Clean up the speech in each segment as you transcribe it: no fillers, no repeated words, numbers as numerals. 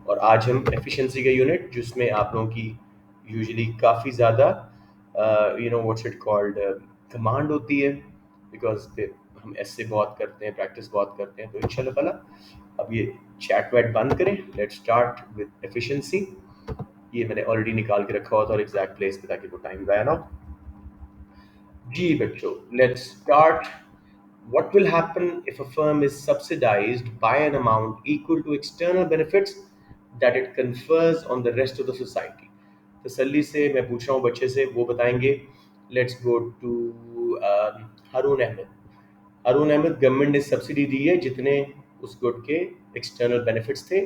और आज हम एफिशिएंसी का यूनिट जिसमें आप लोगों की यूजुअली काफ़ी ज़्यादा व्हाट्स इट कॉल्ड कमांड होती है, बिकॉज हम ऐसे बहुत करते हैं, प्रैक्टिस बहुत करते हैं। तो इंशाल्लाह ताला अब ये चैट वैट बंद करें, लेट्स स्टार्ट विद एफिशिएंसी। ये मैंने ऑलरेडी निकाल के रखा हुआ था और एग्जैक्ट प्लेस पे, ताकि वो टाइम जाया ना हो। जी बच्चों, let's start. What will happen if a firm is subsidized by an amount equal to external benefits that it confers on the rest of the society? तसल्ली से मैं पूछ रहा हूँ बच्चे से, वो बताएंगे। Let's go to Haroon Ahmed. Haroon Ahmed, government ने सब्सिडी दी है जितने उस गुड के एक्सटर्नल बेनिफिट्स थे,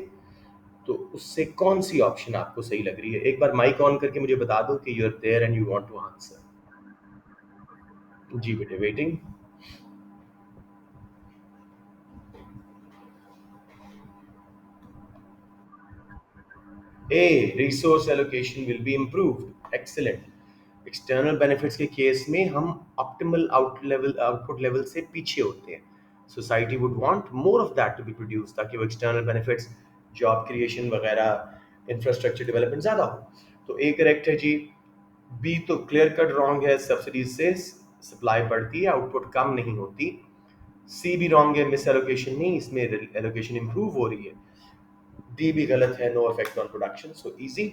तो उससे कौन सी ऑप्शन आपको सही लग रही है? एक बार माइक ऑन करके मुझे बता दो कि you are there and you want to answer. जी बेटे, waiting. A, resource allocation will be improved. Excellent. External benefits के केस में हम ऑप्टिमल आउटपुट लेवल से पीछे होते हैं। Society would want more of that to be produce, ताकि वो एक्सटर्नल बेनिफिट्स, जॉब क्रिएशन वगैरह, इंफ्रास्ट्रक्चर डेवलपमेंट ज़्यादा हो। तो ए करेक्ट है जी। बी तो क्लियर कट रॉन्ग है, सब्सिडीज से सप्लाई बढ़ती है, आउटपुट कम नहीं होती। सी भी रॉन्ग है, मिस एलोकेशन नहीं, इसमें एलोकेशन इंप्रूव हो रही है। डी भी गलत है, no effect on production, so easy.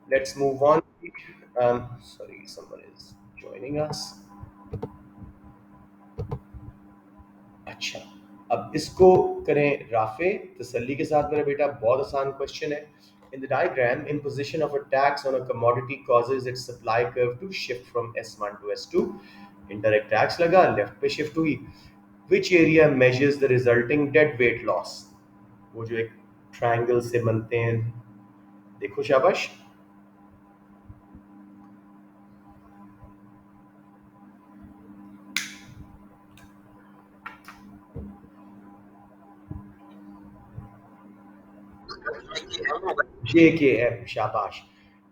Let's move on. Sorry, someone is joining us. अच्छा, अब इसको करें राफे तसल्ली के साथ। मेरा बेटा, बहुत आसान क्वेश्चन है। In the diagram, imposition of a tax on a commodity causes its supply curve to shift from S1 to S2. Indirect tax लगा, लेफ्ट पे शिफ्ट हुई। Which area measures the resulting dead weight loss? वो जो एक triangle से बनते हैं, देखो शाबाश। JKM, शाबाश।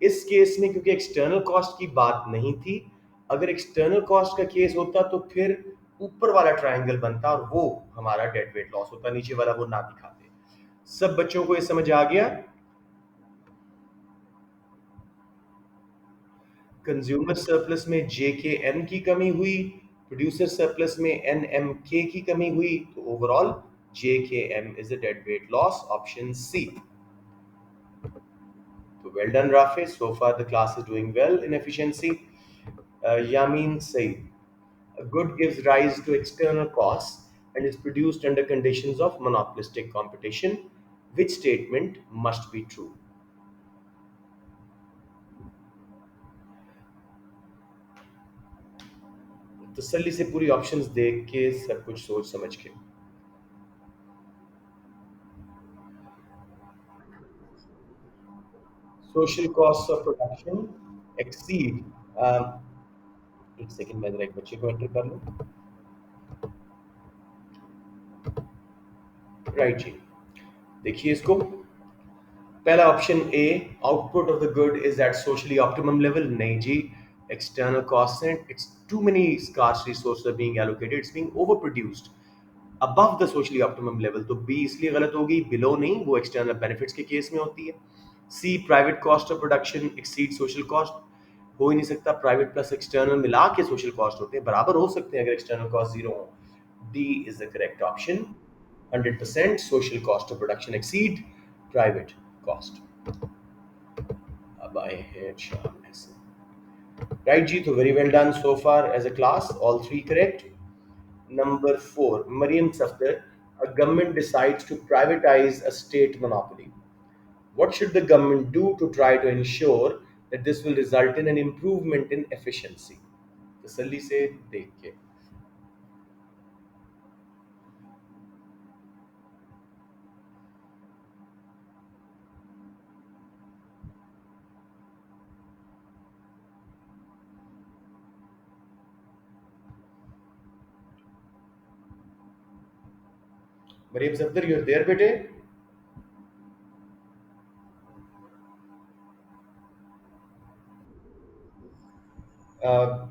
इस केस में क्योंकि एक्सटर्नल कॉस्ट की बात नहीं थी, अगर एक्सटर्नल कॉस्ट का केस होता तो फिर ऊपर वाला ट्रायंगल बनता और वो हमारा डेड वेट लॉस होता, नीचे वाला वो ना दिखाते। सब बच्चों को ये समझ आ गया? कंज्यूमर सरप्लस में JKM की कमी हुई, प्रोड्यूसर सरप्लस में NMK की कमी हुई, तो overall JKM is a dead weight loss, option C. So well done, Rafi. So far, the class is doing well in efficiency. Yamin Said. A good gives rise to external costs and is produced under conditions of monopolistic competition. Which statement must be true? तसल्ली से पूरी options देख के, सब कुछ सोच समझ के। Social costs of production exceed. एक सेकंड, मैं जरा एक बच्चे को एंटर कर लूं। राइट जी, देखिए इसको। पहला option A, output of the good is at socially optimum level. नहीं जी, एक्सटर्नल कॉस्ट हैं, it's too many scarce resources are being allocated, it's being over produced above the socially optimum level. तो B इसलिए गलत होगी, below नहीं, वो external benefits के केस में होती है। C, private cost of production exceed social cost. हो ही नहीं सकता, प्राइवेट प्लस एक्सटर्नल मिला के सोशल कॉस्ट होते हैं, बराबर हो सकते हैं अगर एक्सटर्नल कॉस्ट जीरो हो। D is the correct option. 100% social cost of production exceed private cost. अब आए हैं शाम ऐसे। राइट जी, तो very well done so far as a class, all three correct. Number 4, Mariam Safdar. A government decides to privatize a state monopoly. What should the government do to try to ensure that this will result in an improvement in efficiency? तसल्ली से देख के। Maryam Safdar, you're there बेटे?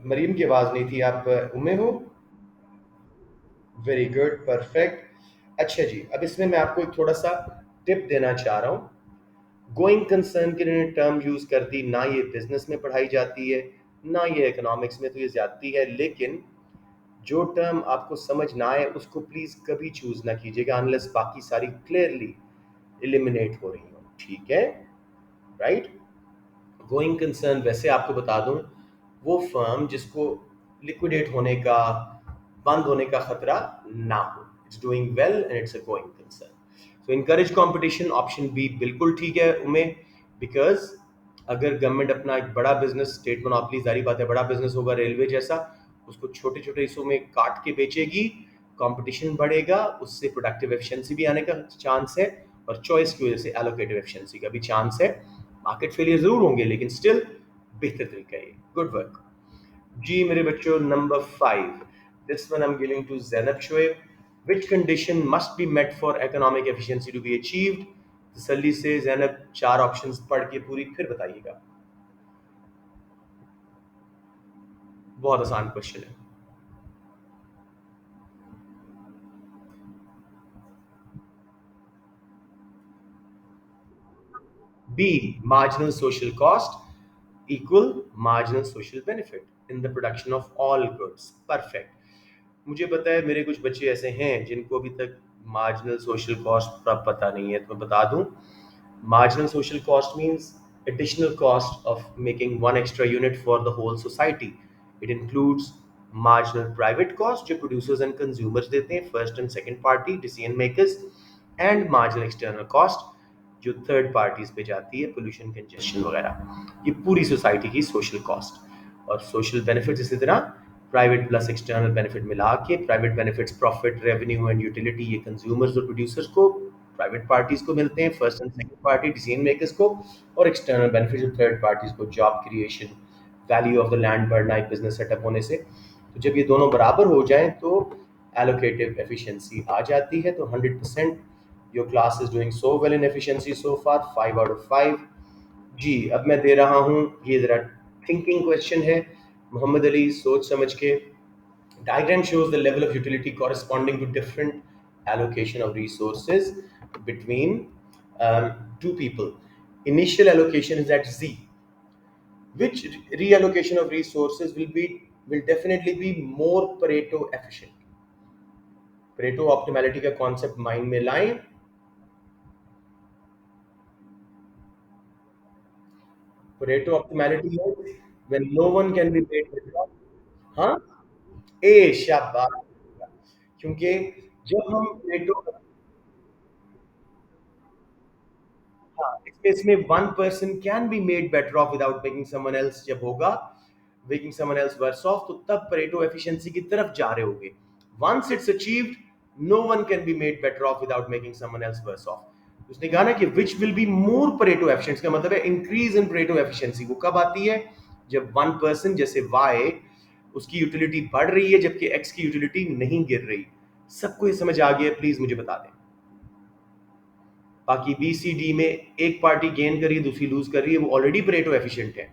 मरियम की आवाज नहीं थी, आप उम्मे हो? Very good, perfect. अच्छा जी, अब इसमें मैं आपको एक थोड़ा सा टिप देना चाह रहा हूँ। गोइंग कंसर्न के लिए टर्म यूज कर दी, ना ये बिजनेस में पढ़ाई जाती है ना ये इकोनॉमिक्स में, तो ये ज्यादती है। लेकिन जो टर्म आपको समझ ना आए उसको प्लीज कभी चूज ना कीजिएगा अनलेस बाकी सारी क्लियरली एलिमिनेट हो रही हो, ठीक है? राइट। गोइंग कंसर्न वैसे आपको बता दूं, वो फर्म जिसको लिक्विडेट होने का, बंद होने का खतरा ना हो। It's doing well and it's a going concern. So encourage competition, option B बिल्कुल ठीक है उमें। बिकॉज अगर गवर्नमेंट अपना एक बड़ा बिजनेस, स्टेट मोनोपोली, जारी बात है बड़ा बिजनेस होगा रेलवे जैसा, उसको छोटे छोटे हिस्सों में काट के बेचेगी, कंपटीशन बढ़ेगा, उससे प्रोडक्टिव एफिशिएंसी भी आने का चांस है, और चॉइस की वजह से एलोकेटिव एफिशिएंसी का भी चांस है। मार्केट फेलियर जरूर होंगे लेकिन स्टिल बेहतर तरीका है। गुड वर्क जी मेरे बच्चों। Number 5, this one I am giving to Zainab Shoaib. Which condition must be met for economic efficiency to be achieved? तसल्ली से जैनब चार ऑप्शंस पढ़ के पूरी फिर बताइएगा। बहुत आसान क्वेश्चन है। B, marginal social cost equal marginal social benefit in the production of all goods. Perfect. मुझे पता है मेरे कुछ बच्चे ऐसे हैं जिनको अभी तक मार्जिनल सोशल कॉस्ट का पता नहीं है, तो मैं बता दूं। Marginal social cost means additional cost of making one extra unit for the whole society. It includes marginal private cost जो producers and consumers देते हैं, first and second party decision makers, and marginal external cost जो third parties पे जाती है, pollution, congestion वगैरह। ये पूरी सोसाइटी की सोशल कॉस्ट। और सोशल बेनिफिट्स इसी तरह प्राइवेट प्लस एक्सटर्नल बेनिफिट मिला के, private benefits profit, revenue and utility, ये कंज्यूमर्स और प्रोड्यूसर्स को, प्राइवेट पार्टीज को मिलते हैं, first and second party decision makers को। और एक्सटर्नल बेनिफिट थर्ड पार्टीज को, job creation, value of the land बढ़ना एक बिजनेस सेटअप होने से। तो जब ये दोनों बराबर हो जाएं तो एलोकेटिव एफिशिएंसी आ जाती है। तो 100%। Your class is doing so well in efficiency so far, 5 out of 5 जी। अब मैं दे रहा हूँ, ये जरा थिंकिंग क्वेश्चन है, मोहम्मद अली सोच समझ के। Diagram shows the level of utility corresponding to different allocation of resources between two people. Initial allocation is at Z. Which reallocation of resources will definitely be more Pareto efficient? Pareto optimality का concept mind में लाएं। Pareto optimality है when no one can be made better off। हाँ, ए शाबाश। क्योंकि जब हम Pareto, हाँ, इसमें one person can be made better off without making someone else जब होगा, making someone else worse off, तो तब परेटो एफिशिएंसी की तरफ जा रहे होगे। Once it's achieved, no one can be made better off without making someone else worse off. उसने कहा ना कि which will be more Pareto efficiency, का मतलब है इंक्रीज इन परेटो एफिशिएंसी। वो कब आती है? जब वन पर्सन जैसे वाई, उसकी यूटिलिटी बढ़ रही है जबकि एक्स की यूटिलिटी नहीं गिर रही। सबको ये समझ आ गया? प्लीज मुझे बता दें। बाकी बी सी डी में एक पार्टी गेन कर रही है, दूसरी लूज कर रही है, वो ऑलरेडी परेटो एफिशिएंट है,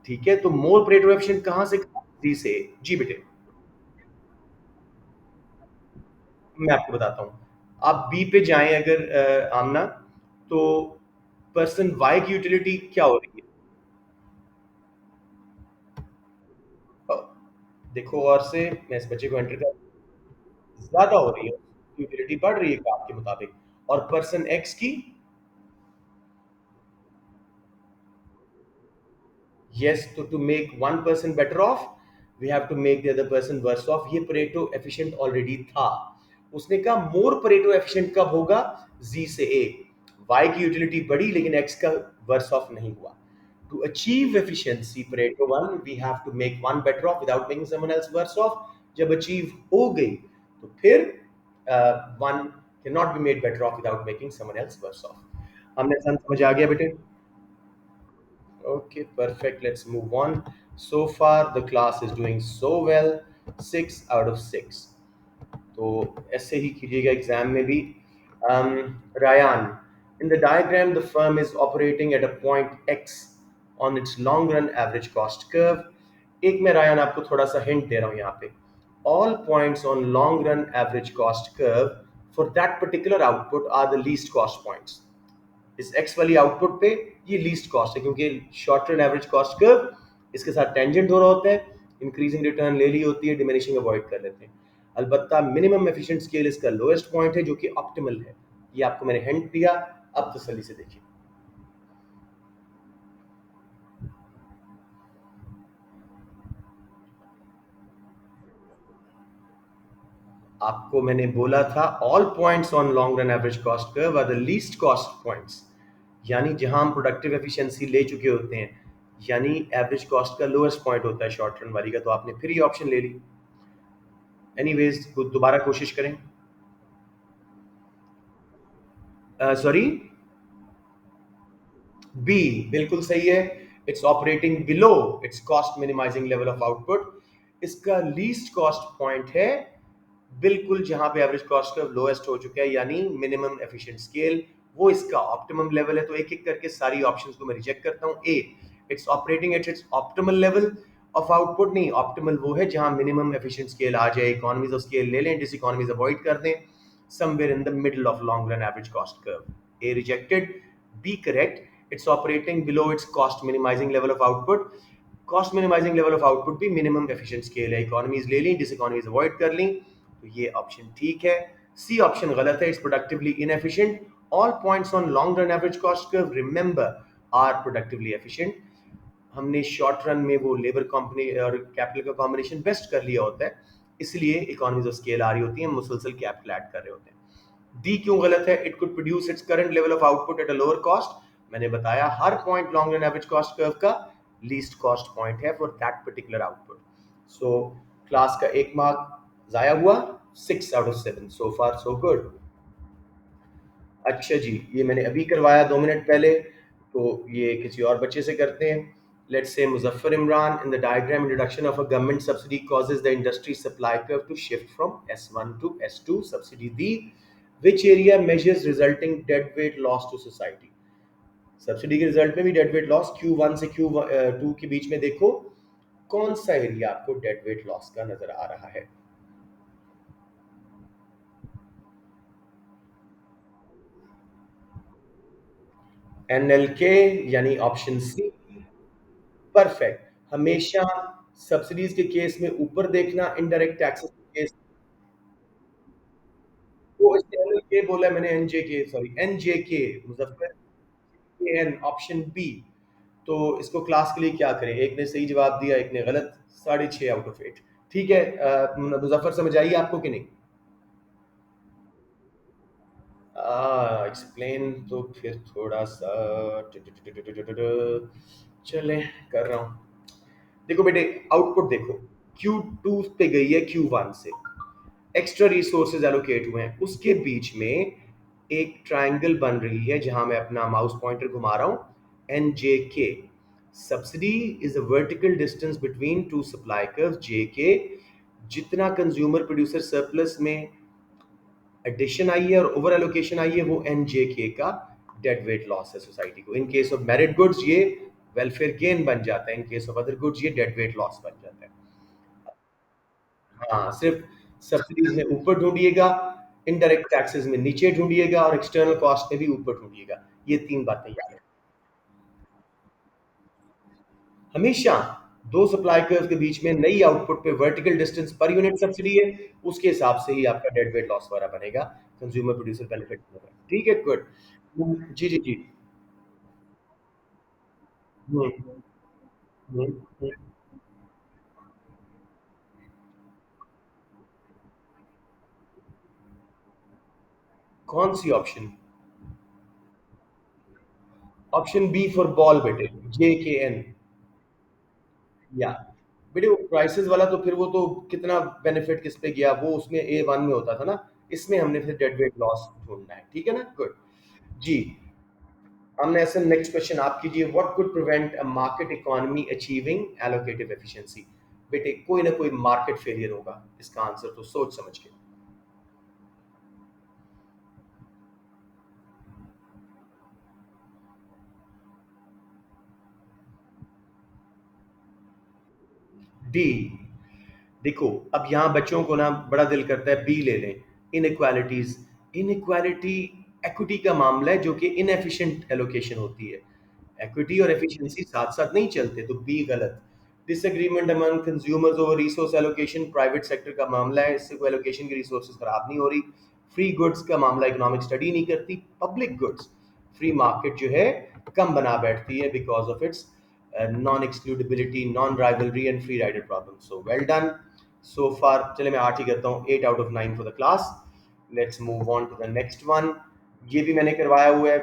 ठीक है? तो मोर परेटो एफिशिएंट कहां से? डी से। जी बेटे, मैं आपको बताता हूं। आप बी पे जाएं अगर आमना, तो पर्सन वाई की यूटिलिटी क्या हो रही है? अ, देखो और से, मैं इस बच्चे को एंटर कर, ज्यादा हो रही है, यूटिलिटी बढ़ रही है काम के मुताबिक। और पर्सन एक्स की, yes, तो to make one person better off, we have to make the other person worse off. ये परेटो एफिशिएंट ऑलरेडी था। उसने कहा मोर परेटो एफिशिएंट कब होगा? जी से ए। वाई की यूटिलिटी बढ़ी लेकिन एक्स का वर्स ऑफ नहीं हुआ। To achieve efficiency Pareto one, we have to make one better off without making someone else worse off. जब अचीव हो गई तो फिर one can not be made better off without making someone else worse off. हमने समझ आ गया बेटे? Okay, perfect. Let's move on. So far, the class is doing so well. 6 out of 6. तो ऐसे ही कीजिएगा एग्जाम में भी। Ryan, in the diagram, the firm is operating at a point X on its long run average cost curve. एक मैं Ryan आपको थोड़ा सा हिंट दे रहा हूँ यहाँ पे। All points on long run average cost curve for that particular output are the least cost points. इस एक्स वाली आउटपुट पे ये लीस्ट कॉस्ट है, क्योंकि short run average cost curve इसके साथ टेंजेंट हो रहा होता है, इंक्रीजिंग रिटर्न ले ली होती है, डिमिनिशिंग अवॉइड कर लेते हैं। अलबत्ता मिनिमम एफिशिएंट स्केल इसका लोएस्ट पॉइंट है जो कि ऑप्टिमल है। ये आपको मैंने हिंट दिया, अब तसल्ली से देखिए। आपको मैंने बोला था all points on long run average cost curve are the least cost points, यानी जहां हम प्रोडक्टिव एफिशिएंसी ले चुके होते हैं, यानी एवरेज कॉस्ट का लोएस्ट पॉइंट होता है शॉर्ट रन वाली का, तो आपने फिर ये ऑप्शन ले ली। एनीवेज दोबारा कोशिश करें। सॉरी, बी बिल्कुल सही है। It's operating below its cost minimising level of output. इसका लीस्ट कॉस्ट पॉइंट है बिल्कुल जहां पे एवरेज कॉस्ट कर्व लोएस्ट हो चुका है, यानी मिनिमम एफिशिएंट स्केल, वो इसका ऑप्टिमम लेवल है। तो एक एक करके सारी ऑप्शंस को मैं रिजेक्ट करता हूं। A, its operating at its optimal level of output, नहीं, ऑप्टिमल वो है जहां मिनिमम एफिशिएंट स्केल आ जाए। इकोनॉमीज ऑफ स्केल ले लें, डिस इकोनॉमीज अवॉइड कर दें, somewhere in the middle of long run average cost curve. A rejected, B correct, it's operating below its cost minimising level of output. Cost minimising level of output भी minimum efficient scale है, economies ले ली, dish economies avoid कर ली, तो ये option ठीक है। सी option गलत है, it's productively inefficient. All points on long run average cost curve remember are productively efficient. हमने शॉर्ट रन में वो लेबर कंपनी और कैपिटल का कॉम्बिनेशन बेस्ट कर लिया होता है, इसलिए इकोनॉमीज ऑफ स्केल आ रही होती है, मुसलसल कैपिटल ऐड कर रहे होते हैं। डी क्यों गलत है? It could produce its current level of output at a lower cost. मैंने बताया हर point long run average cost curve का लीस्ट कॉस्ट पॉइंट है for that particular output. So class का एक मार्क जाया हुआ, 6 out of 7, so far so good. अच्छा जी, ये मैंने अभी करवाया 2 मिनट पहले, तो ये किसी और बच्चे से करते हैं। Let's say Muzaffar Imran, in the diagram introduction of a government subsidy causes the industry supply curve to shift from S1 to S2, subsidy the, which area measures resulting dead weight loss to society। Subsidy के result में भी dead weight loss Q1 से Q2 के बीच में देखो कौन सा area आपको डेड वेट लॉस का नजर आ रहा है। NLK, यानी ऑप्शन सी, परफेक्ट। हमेशा सब्सिडीज के केस में ऊपर देखना, इनडायरेक्ट टैक्सेस के केस। वो NLK बोला मैंने, NJK sorry, NJK, Muzaffar N, option B. तो इसको क्लास के लिए क्या करें? एक ने सही जवाब दिया, एक ने गलत, 6.5 आउट ऑफ 8। ठीक है, मुजफ्फर समझ आई आपको कि नहीं? एक्सप्लेन तो फिर थोड़ा सा चलें, कर रहा हूँ। देखो बेटे, आउटपुट देखो, Q2 पे गई है Q1 से, एक्स्ट्रा रिसोर्सेज एलोकेट हुए हैं, उसके बीच में एक ट्रायंगल बन रही है जहां मैं अपना माउस पॉइंटर घुमा रहा हूं, NJK। Subsidy is a vertical distance between two supply curve JK। जितना कंज्यूमर प्रोड्यूसर सरप्लस में एडिशन आई है और ओवर एलोकेशन आई है, वो NJK का डेड वेट लॉस है सोसाइटी को। In case of merit goods ये वेलफेयर गेन बन जाता है, in case of other goods ये डेड वेट लॉस बन जाता है। हाँ, सिर्फ सब्सिडीज में ऊपर ढूंढिएगा, इनडायरेक्ट टैक्सेस में नीचे ढूंढिएगा, और एक्सटर्नल कॉस्ट में भी ऊपर ढूंढिएगा। ये 3 बातें याद है। हमेशा दो सप्लाई कर्व के बीच में नई आउटपुट पे vertical distance per unit subsidy है, उसके हिसाब से ही आपका डेड वेट लॉस वाला बनेगा, कंज्यूमर प्रोड्यूसर बेनिफिट होगा। ठीक है, गुड। जी जी जी। हम्म, हम्म, हम्म। कौन सी ऑप्शन? ऑप्शन बी फॉर बॉल बेटे, JKN। या बेटे, वो प्राइसेस वाला तो फिर वो तो कितना बेनिफिट किस पे गया, वो उसमें A1 में होता था ना, इसमें हमने फिर डेड वेट लॉस ढूंढना है। ठीक है ना, गुड जी। हमने ऐसे नेक्स्ट क्वेश्चन आप कीजिए, what could prevent a market economy achieving allocative efficiency. बेटे, कोई ना कोई मार्केट फेलियर होगा, इसका आंसर तो सोच समझ के। डी। देखो, अब यहाँ बच्चों को ना बड़ा दिल करता है बी ले लें, इनइक्वालिटीज। इनइक्वालिटी इक्विटी का मामला है जो कि इनएफिशिएंट एलोकेशन होती है। इक्विटी और एफिशिएंसी साथ साथ नहीं चलते, तो बी गलत। Disagreement among consumers over resource allocation private sector का मामला है, इससे कोई एलोकेशन की रिसोर्सेज खराब नहीं हो रही। फ्री गुड्स का मामला इकोनॉमिक स्टडी नहीं करती। पब्लिक गुड्स फ्री मार्केट जो है कम बना बैठती है because of its non excludability, non rivalry and free rider problem. So well done so far. चले मैं 8 ही करता हूँ, 8 out of 9 for the class. Let's move on to the next one. ये भी मैंने करवाया हुआ है,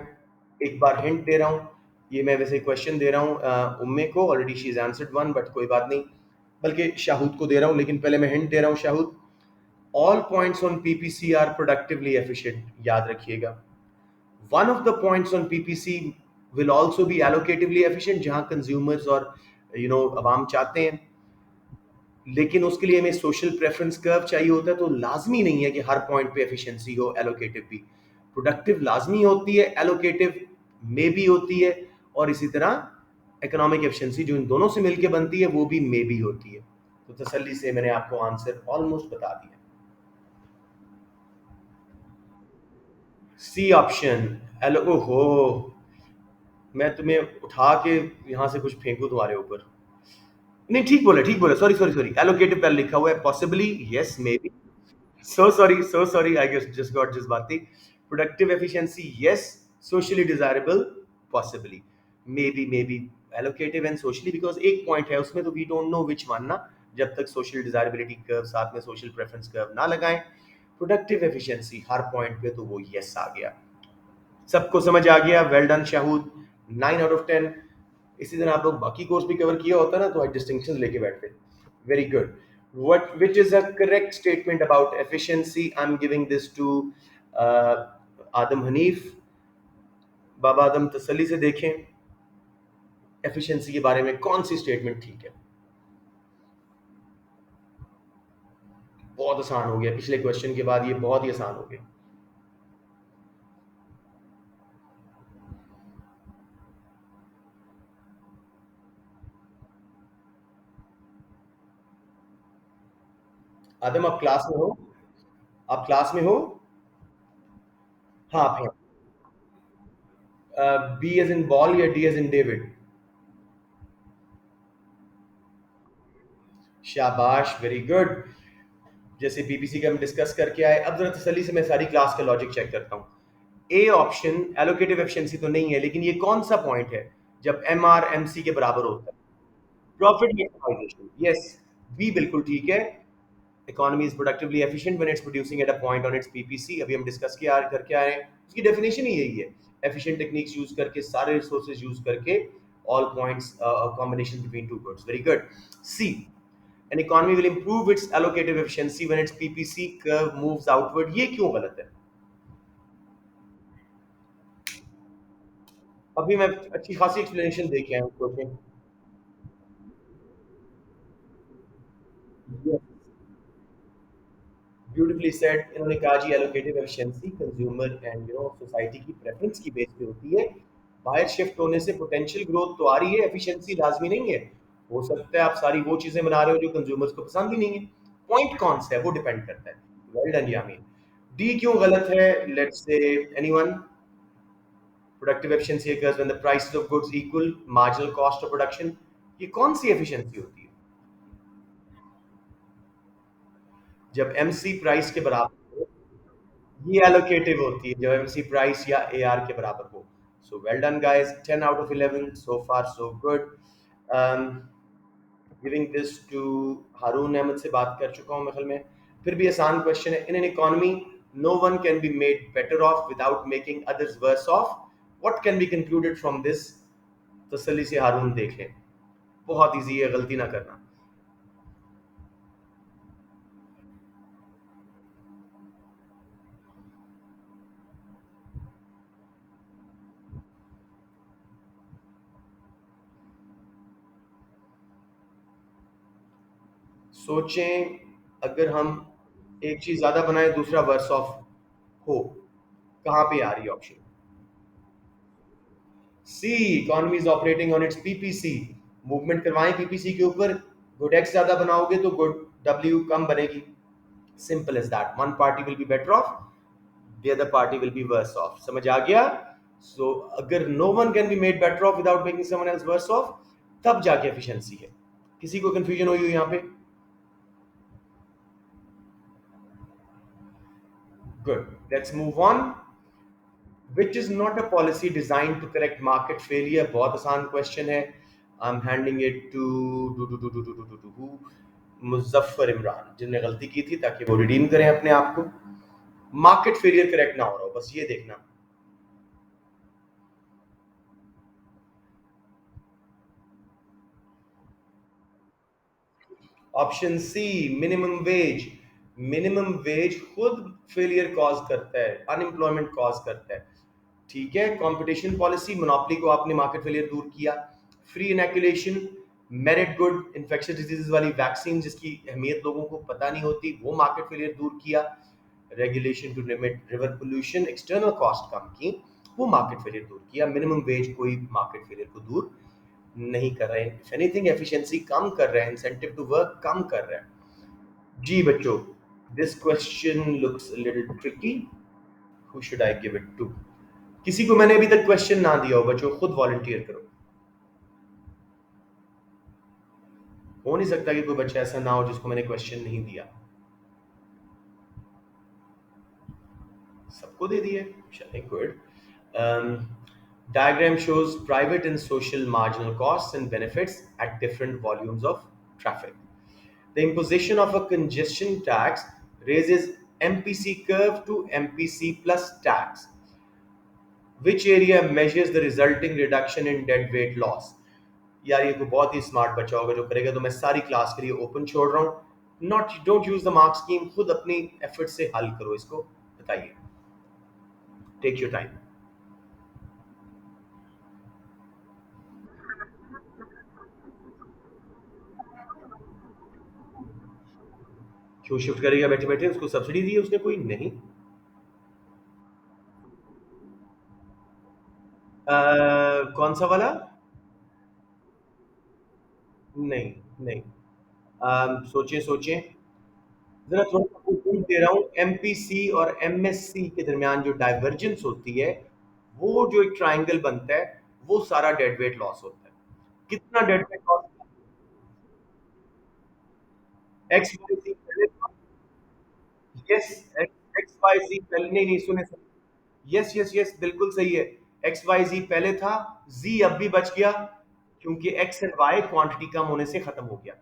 एक बार हिंट दे रहा हूँ। ये मैं वैसे क्वेश्चन दे रहा हूँ उम्मे को, already she is answered one, but कोई बात नहीं, बल्कि शाहूद को दे रहा हूँ, लेकिन पहले मैं हिंट दे रहा हूँ Shahood. All points on PPC are productively efficient, याद रखिएगा। One of the points on PPC will also be allocatively efficient, जहां कंज्यूमर्स और अवाम चाहते हैं, लेकिन उसके लिए हमें सोशल प्रेफरेंस कर्व चाहिए होता है। तो लाजमी नहीं है कि हर पॉइंट पे एफिशिएंसी हो, एलोकेटिव भी। प्रोडक्टिव लाजमी होती है, एलोकेटिव में भी होती है, और इसी तरह इकोनॉमिक एफिशिएंसी जो इन दोनों से मिलकर बनती है वो भी में भी होती है। तो तसल्ली से मैंने आपको आंसर ऑलमोस्ट बता दिया। सी ऑप्शन, एलो, ओहो, मैं तुम्हें उठा के यहाँ से कुछ फेंकू तुम्हारे ऊपर। नहीं, ठीक बोला, सॉरी सॉरी सॉरी, एलोकेटिव पहले लिखा हुआ है, possibly, yes, may be. So sorry, I guess just got जज्बाती। Productive efficiency, yes. Socially desirable, possibly. Maybe allocative and socially, because एक point है उसमें, तो we don't know which one ना, जब तक social desirability curve साथ में social preference curve ना लगाएं। Productive efficiency हर point पे, तो वो yes आ गया। सबको समझ आ गया, वेल डन शाहूद, 9 out of 10। इसी तरह आप लोग बाकी कोर्स भी कवर किया होता ना, तो डिस्टिंक्शन लेके बैठते। Very good. What which is a correct statement about efficiency? I'm giving this to Adam Hanif। बाबा आदम, तसल्ली से देखें एफिशिएंसी के बारे में कौन सी स्टेटमेंट ठीक है। बहुत आसान हो गया, पिछले क्वेश्चन के बाद ये बहुत ही आसान हो गया। आदम, आप क्लास में हो? आप क्लास में हो? हाँ, आप हैं। बी एज इन बॉल या डी एज इन डेविड? शाबाश, वेरी गुड। जैसे बीबीसी का हम डिस्कस करके आए, अब जरा तसल्ली से मैं सारी क्लास का लॉजिक चेक करता हूँ। ए ऑप्शन एलोकेटिव एफिशिएंसी तो नहीं है, लेकिन ये कौन सा पॉइंट है जब एम आर एम सी के बराबर होता है? Profit maximisation, yes. बी बिल्कुल ठीक है। Economy is productively efficient when it's producing at a point on its PPC, अभी हम डिस्कस किया करके आए हैं, उसकी डेफिनेशन ही यही है। एफिशिएंट टेक्निक्स यूज करके, सारे रिसोर्सेज यूज करके, all points combination between two goods. Very good. C, an economy will improve its allocative efficiency when its PPC curve moves outward, ये क्यों गलत है? अभी मैं अच्छी खासी एक्सप्लेनेशन दे के आया हूँ क्वेश्चन। Beautifully said. इन्होंने कहा जी allocative efficiency consumer and society की प्रेफरेंस की बेस पे होती है। बाहर शिफ्ट होने से पोटेंशियल ग्रोथ तो आ रही है, एफिशिएंसी लाजमी नहीं है। हो सकता है आप सारी वो चीजें बना रहे हो जो कंज्यूमर्स को पसंद ही नहीं है। पॉइंट कौन सा है वो डिपेंड करता है। वेल डन यामीन। डी क्यों गलत है? Let's say anyone. Productive efficiency occurs when the prices of goods equal marginal cost of production। ये कौन सी एफिशिएंसी होती है? जब एमसी प्राइस के बराबर हो, ये एलोकेटिव होती है जब एमसी प्राइस या एआर के बराबर हो। So well done guys, 10 out of 11, so far so good. Giving this to Haroon Ahmad से बात कर चुका हूँ मैं ख्याल में। फिर भी आसान क्वेश्चन है। In an economy no one can be made better off without making others worse off, what can be concluded from this? तसल्ली से हारून देख लें, बहुत इजी है, गलती ना करना। सोचें, अगर हम एक चीज ज्यादा बनाए दूसरा वर्स ऑफ हो, कहाँ पे आ रही है option? C, economy is operating on its PPC. Movement करवाएं पीपीसी के ऊपर, गुड एक्स ज्यादा बनाओगे तो गुड डब्ल्यू कम बनेगी। Simple as that, one party will be better off, the other party will be worse off. समझ आ गया? So अगर no one can be made better off without making someone else worse off, तब जाके efficiency है. किसी को confusion हुई हो यहाँ पे? Good. Let's move on. Which is not a policy designed to correct market failure? बहुत आसान question है. I'm handing it to who? Muzaffar Imran, जिनने गलती की थी, ताकि वो रिडीम करें अपने आप को. मार्केट फेलियर करेक्ट ना हो रहा हो, बस ये देखना. Option C, minimum wage. Minimum wage खुद फेलियर कॉज करता है, अनएम्प्लॉयमेंट कॉज करता है. ठीक है. कंपटीशन पॉलिसी, मोनोपोली को आपने मार्केट फेलियर दूर किया. Free inoculation, merit good, infectious disease वाली वैक्सीन जिसकी अहमियत लोगों को पता नहीं होती, वो मार्केट फेलियर दूर किया. Regulation to limit river pollution, external cost कम की, वो मार्केट फेलियर दूर किया. मिनिमम वेज कोई मार्केट फेलियर को दूर नहीं कर रहे हैं. इफ एनीथिंग एफिशिएंसी कम कर रहे हैं, इंसेंटिव टू वर्क कम कर रहे हैं. जी बच्चों, this question looks a little tricky. Who should I give it to? किसी को मैंने अभी तक क्वेश्चन ना दिया हो बच्चों, खुद वॉलंटियर करो. हो नहीं सकता कि कोई बच्चा ऐसा ना हो जिसको मैंने क्वेश्चन नहीं दिया. सबको दे दिए. चलिए, good. Diagram shows private and social marginal costs and benefits at different volumes of traffic. The imposition of a congestion tax raises MPC curve to MPC plus tax. Which area measures the resulting reduction in dead weight loss? यार ये तो बहुत ही smart बच्चा होगा जो करेगा, तो मैं सारी क्लास के लिए ओपन छोड़ रहा हूँ. Not, don't use the mark scheme, खुद अपनी एफर्ट से हल करो इसको. बताइए. Take your time. क्यों शिफ्ट करेगा बैठे बैठे? उसको सब्सिडी दी है उसने कोई? नहीं. कौन सा वाला? नहीं. नहीं. सोचिए सोचिए. जरा थोड़ा सा हिंट दे रहा हूँ. एमपीसी और एमएससी के दरमियान जो डाइवर्जेंस होती है, वो जो एक ट्रायंगल बनता है, वो सारा डेड वेट लॉस होता है. कितना dead weight loss? X Y C पहले था. यस. एक्स वाई सी पहले. नहीं नहीं, सुने सुने. यस यस यस, बिल्कुल सही है. एक्स वाई जी पहले था. जी अब भी बच गया, क्योंकि एक्स एंड वाई क्वांटिटी कम होने से खत्म हो गया.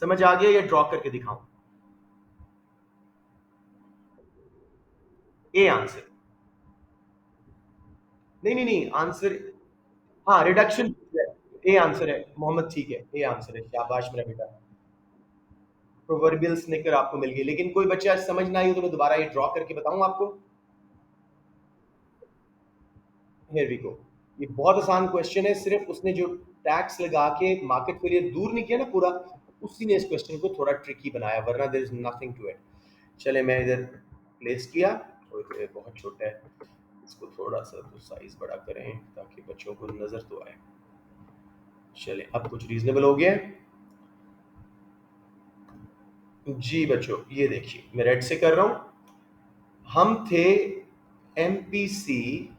समझ आ गया? या ड्रॉ करके दिखाऊं? A answer. नहीं नहीं नहीं, आंसर. हाँ, रिडक्शन. ए आंसर है मोहम्मद. ठीक है, ए आंसर है. शाबाश मेरा बेटा. प्रोवर्बियल स्निकर आपको मिल गई. लेकिन कोई बच्चा समझ ना आई हो तो मैं दोबारा ये ड्रॉ करके बताऊं आपको. Here we go. ये बहुत आसान क्वेश्चन है. सिर्फ उसने जो टैक्स लगा के मार्केट फेलियर दूर नहीं किया ना पूरा, उसी ने इस क्वेश्चन को थोड़ा ट्रिकी बनाया, वरना there is nothing to it. चले, मैं इधर प्लेस किया. और ये बहुत छोटा है, इसको थोड़ा सा तो साइज बड़ा करें ताकि बच्चों को नजर तो आए. चले, अब कुछ रीजनेबल हो गया है. जी बच्चों, ये देखिए मैं रेड से कर रहा हूं. हम थे एमपीसी.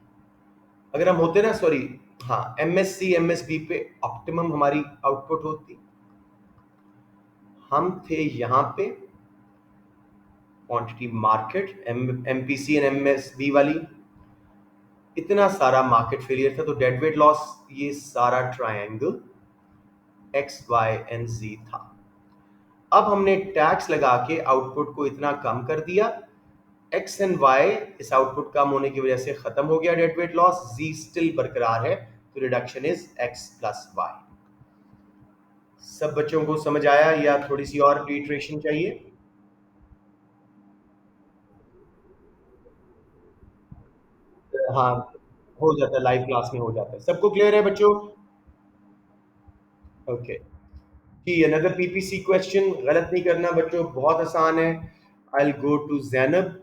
अगर हम होते ना, सॉरी, हाँ, एमएससी एमएसबी पे ऑप्टिमम हमारी आउटपुट होती. हम थे यहाँ पे quantity market MPC and MSB वाली. इतना सारा मार्केट फेलियर था, तो डेड वेट लॉस ये सारा ट्रायंगल एक्स वाई एंड जी था. अब हमने टैक्स लगा के आउटपुट को इतना कम कर दिया. एक्स एंड वाई इस आउटपुट कम होने की वजह से खत्म हो गया डेड वेट लॉस. जी स्टिल बरकरार है, तो reduction is X plus Y. सब बच्चों को समझ आया या थोड़ी सी और रिट्रेशन चाहिए? हाँ, हो जाता है, लाइव क्लास में हो जाता है. सबको क्लियर है बच्चों? ओके. जी, अनदर पीपीसी क्वेश्चन. गलत नहीं करना बच्चों, बहुत आसान है. I will go to Zainab.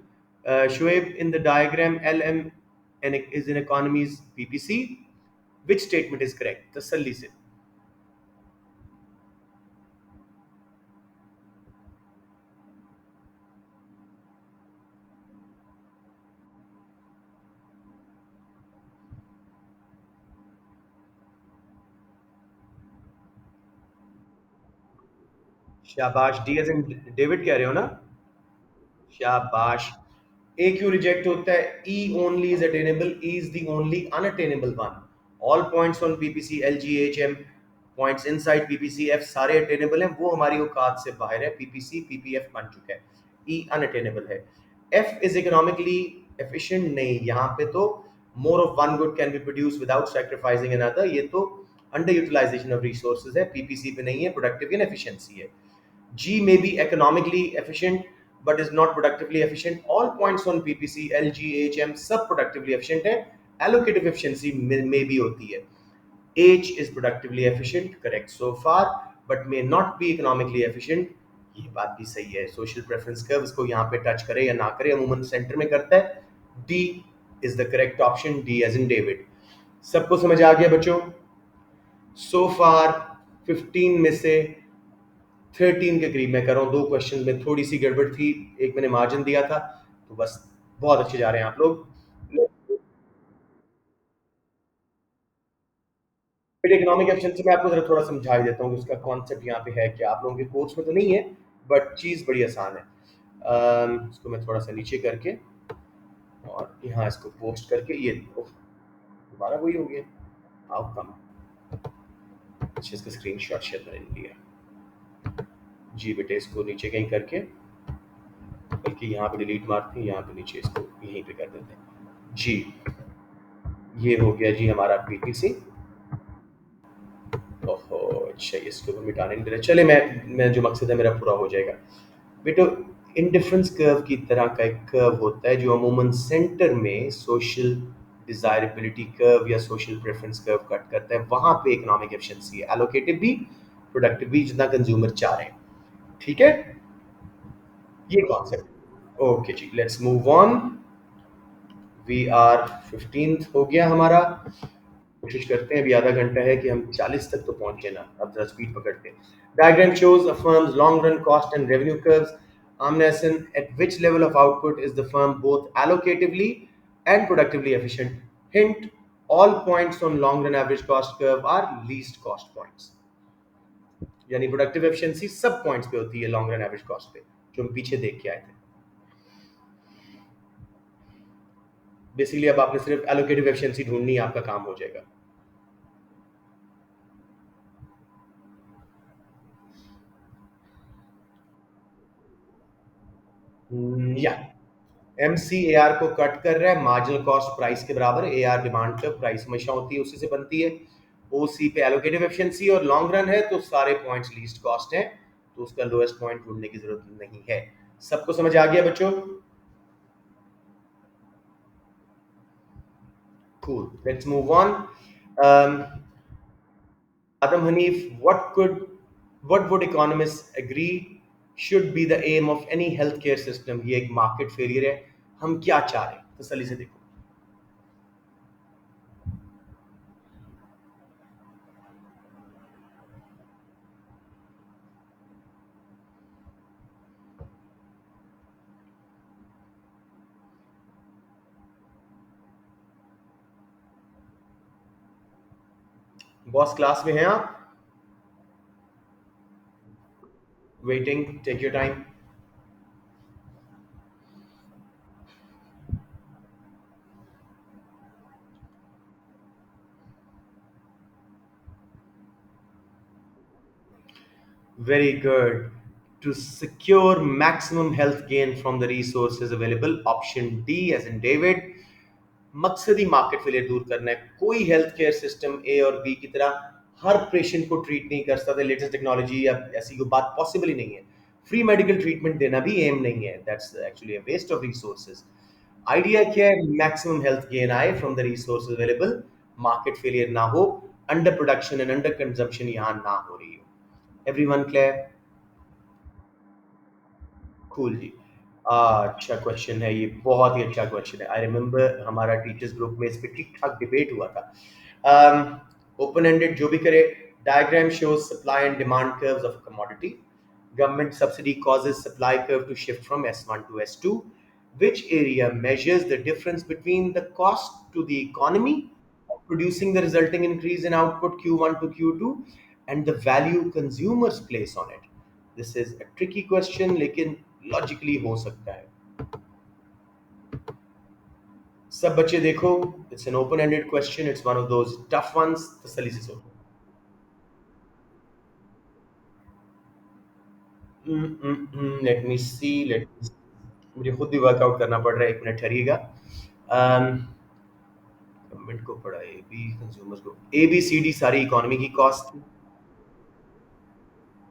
Shoaib, in the diagram L M N is in economy's PPC, which statement is correct? तसल्ली से. शाबाश, डी एज इन डेविड कह रहे हो ना? शाबाश। ए क्यों रिजेक्ट होता है? E only is attainable, E is the only unattainable one. All points on PPC, L G H M points inside PPC F सारे अटेनेबल हैं, वो हमारी औकात से बाहर है। पीपीसी पीपीएफ बन चुका है, ई अनअटेनेबल है। एफ इज इकोनॉमिकली एफिशिएंट, नहीं, यहाँ पे तो more of one good can be produce without sacrificing another, ये तो अंडर यूटिलाइजेशन ऑफ रिसोर्सेज है, पीपीसी पे नहीं है, प्रोडक्टिव इन एफिशिएंसी है। G may be economically efficient but is not productively efficient. All points on PPC, LG, HM सब productively efficient है, allocative efficiency में भी होती है। H is productively efficient, correct so far, but may not be economically efficient. ये बात भी सही है। सोशल प्रेफरेंस कर्व इसको यहाँ पे टच करे या ना करे, अमूमन सेंटर में करता है। D is the correct option, D as in David. सबको समझ आ गया बच्चों? सो फार 15 में से 13 के करीब मैं कर रहा हूँ। दो क्वेश्चन में थोड़ी सी गड़बड़ थी, एक मैंने मार्जिन दिया था, तो बस बहुत अच्छे जा रहे हैं आप लोग। फिर इकोनॉमिक एफिशिएंसी मैं आपको जरा थोड़ा समझा ही देता हूँ कि उसका कॉन्सेप्ट यहाँ पे है क्या। आप लोगों के कोर्स में तो नहीं है, बट चीज़ बड़ी आसान है। इसको मैं थोड़ा सा नीचे करके और यहाँ इसको पोस्ट करके ये दोबारा वही हो गया। How come? अच्छा, इसका स्क्रीन शॉट शेयर मैंने लिया जी बेटे, इसको नीचे कहीं करके, बल्कि यहाँ पे डिलीट मारते हैं, यहाँ पे नीचे इसको यहीं पे कर देते हैं जी। ये हो गया जी हमारा पीटीसी। ओहो, अच्छा, इसको भी मिटाने नहीं दे रहे। चले, मैं जो मकसद है मेरा पूरा हो जाएगा बेटो। इंडिफरेंस कर्व की तरह का एक कर्व होता है जो अमूमन सेंटर में सोशल डिजायरेबिलिटी कर्व या सोशल प्रेफरेंस कर्व कट करता है, वहां पे इकोनॉमिक एफिशिएंसी है, एलोकेटिव भी प्रोडक्टिव भी, जितना कंज्यूमर चाह रहे हैं। ठीक है, ये कॉन्सेप्ट। ओके जी, let's move on. We are 15th हो गया हमारा। कोशिश करते हैं, अभी आधा घंटा है, कि हम 40 तक तो पहुंचे ना। अब जरा स्पीड पकड़ते हैं। Diagram shows a firms long run cost and revenue curves. Amnason, at which level of output is the firm both allocatively and productively efficient? Hint, all points on long run average cost curve are least cost points। यानी productive efficiency सब points पे होती है long run average cost पे, जो हम पीछे देख के आए थे। बेसिकली अब आपने सिर्फ एलोकेटिव एफिशिएंसी ढूंढनी है, आपका काम हो जाएगा। या एमसीएआर को कट कर रहा है, मार्जिनल कॉस्ट प्राइस के बराबर। एआर डिमांड कर्व, प्राइस हमेशा होती है, उसी से बनती है। ओसी पे एलोकेटिव एफिशिएंसी और लॉन्ग रन है, तो सारे पॉइंट्स लीस्ट कॉस्ट हैं, तो उसका लोएस्ट पॉइंट ढूंढने की जरूरत नहीं है। सबको समझ आ गया बच्चों? Cool, let's move on. Adam Hanif, what would economists agree should be the aim of any healthcare system? ये एक मार्केट फेलियर है, हम क्या चाह रहे हैं, तसल्ली से देखो। बॉस क्लास में हैं आप? Waiting, take your time. Very good. To secure maximum health gain from the resources available, option D as in David। मकसदी मार्केट फेलियर दूर करना है। कोई हेल्थ केयर सिस्टम ए और बी की तरह हर पेशेंट को ट्रीट नहीं कर सकता। लेटेस्ट टेक्नोलॉजी या ऐसी कोई बात पॉसिबल ही नहीं है। फ्री मेडिकल ट्रीटमेंट देना भी एम नहीं है, that's actually a waste of resources. Idea क्या है? मैक्सिमम हेल्थ गेन आए from the resources available, market failure ना हो, under production and under consumption यहाँ ना हो रही हो। Everyone clear? कूल जी। अच्छा क्वेश्चन है ये, बहुत ही अच्छा क्वेश्चन है। आई रिमेम्बर हमारा टीचर्स ग्रुप में इस पे ठीक ठाक डिबेट हुआ था। ओपन एंडेड जो भी करे। Diagram shows supply and demand curves of commodity. Government subsidy causes supply curve to shift from S1 to S2. Which area measures the difference between the cost to the economy of producing the resulting increase in output Q1 to Q2 and the value consumers place on it? This is a tricky question, लेकिन logically हो सकता है। सब बच्चे देखो, it's an open ended question, it's one of those tough ones, तसल्ली से सोचो। लेट मी सी, मुझे खुद भी वर्कआउट करना पड़ रहा है, एक मिनट ठहरिएगा। गवर्नमेंट को पड़ा, ए बी कंज्यूमर्स को, ए बी सी डी सारी इकोनॉमी की कॉस्ट।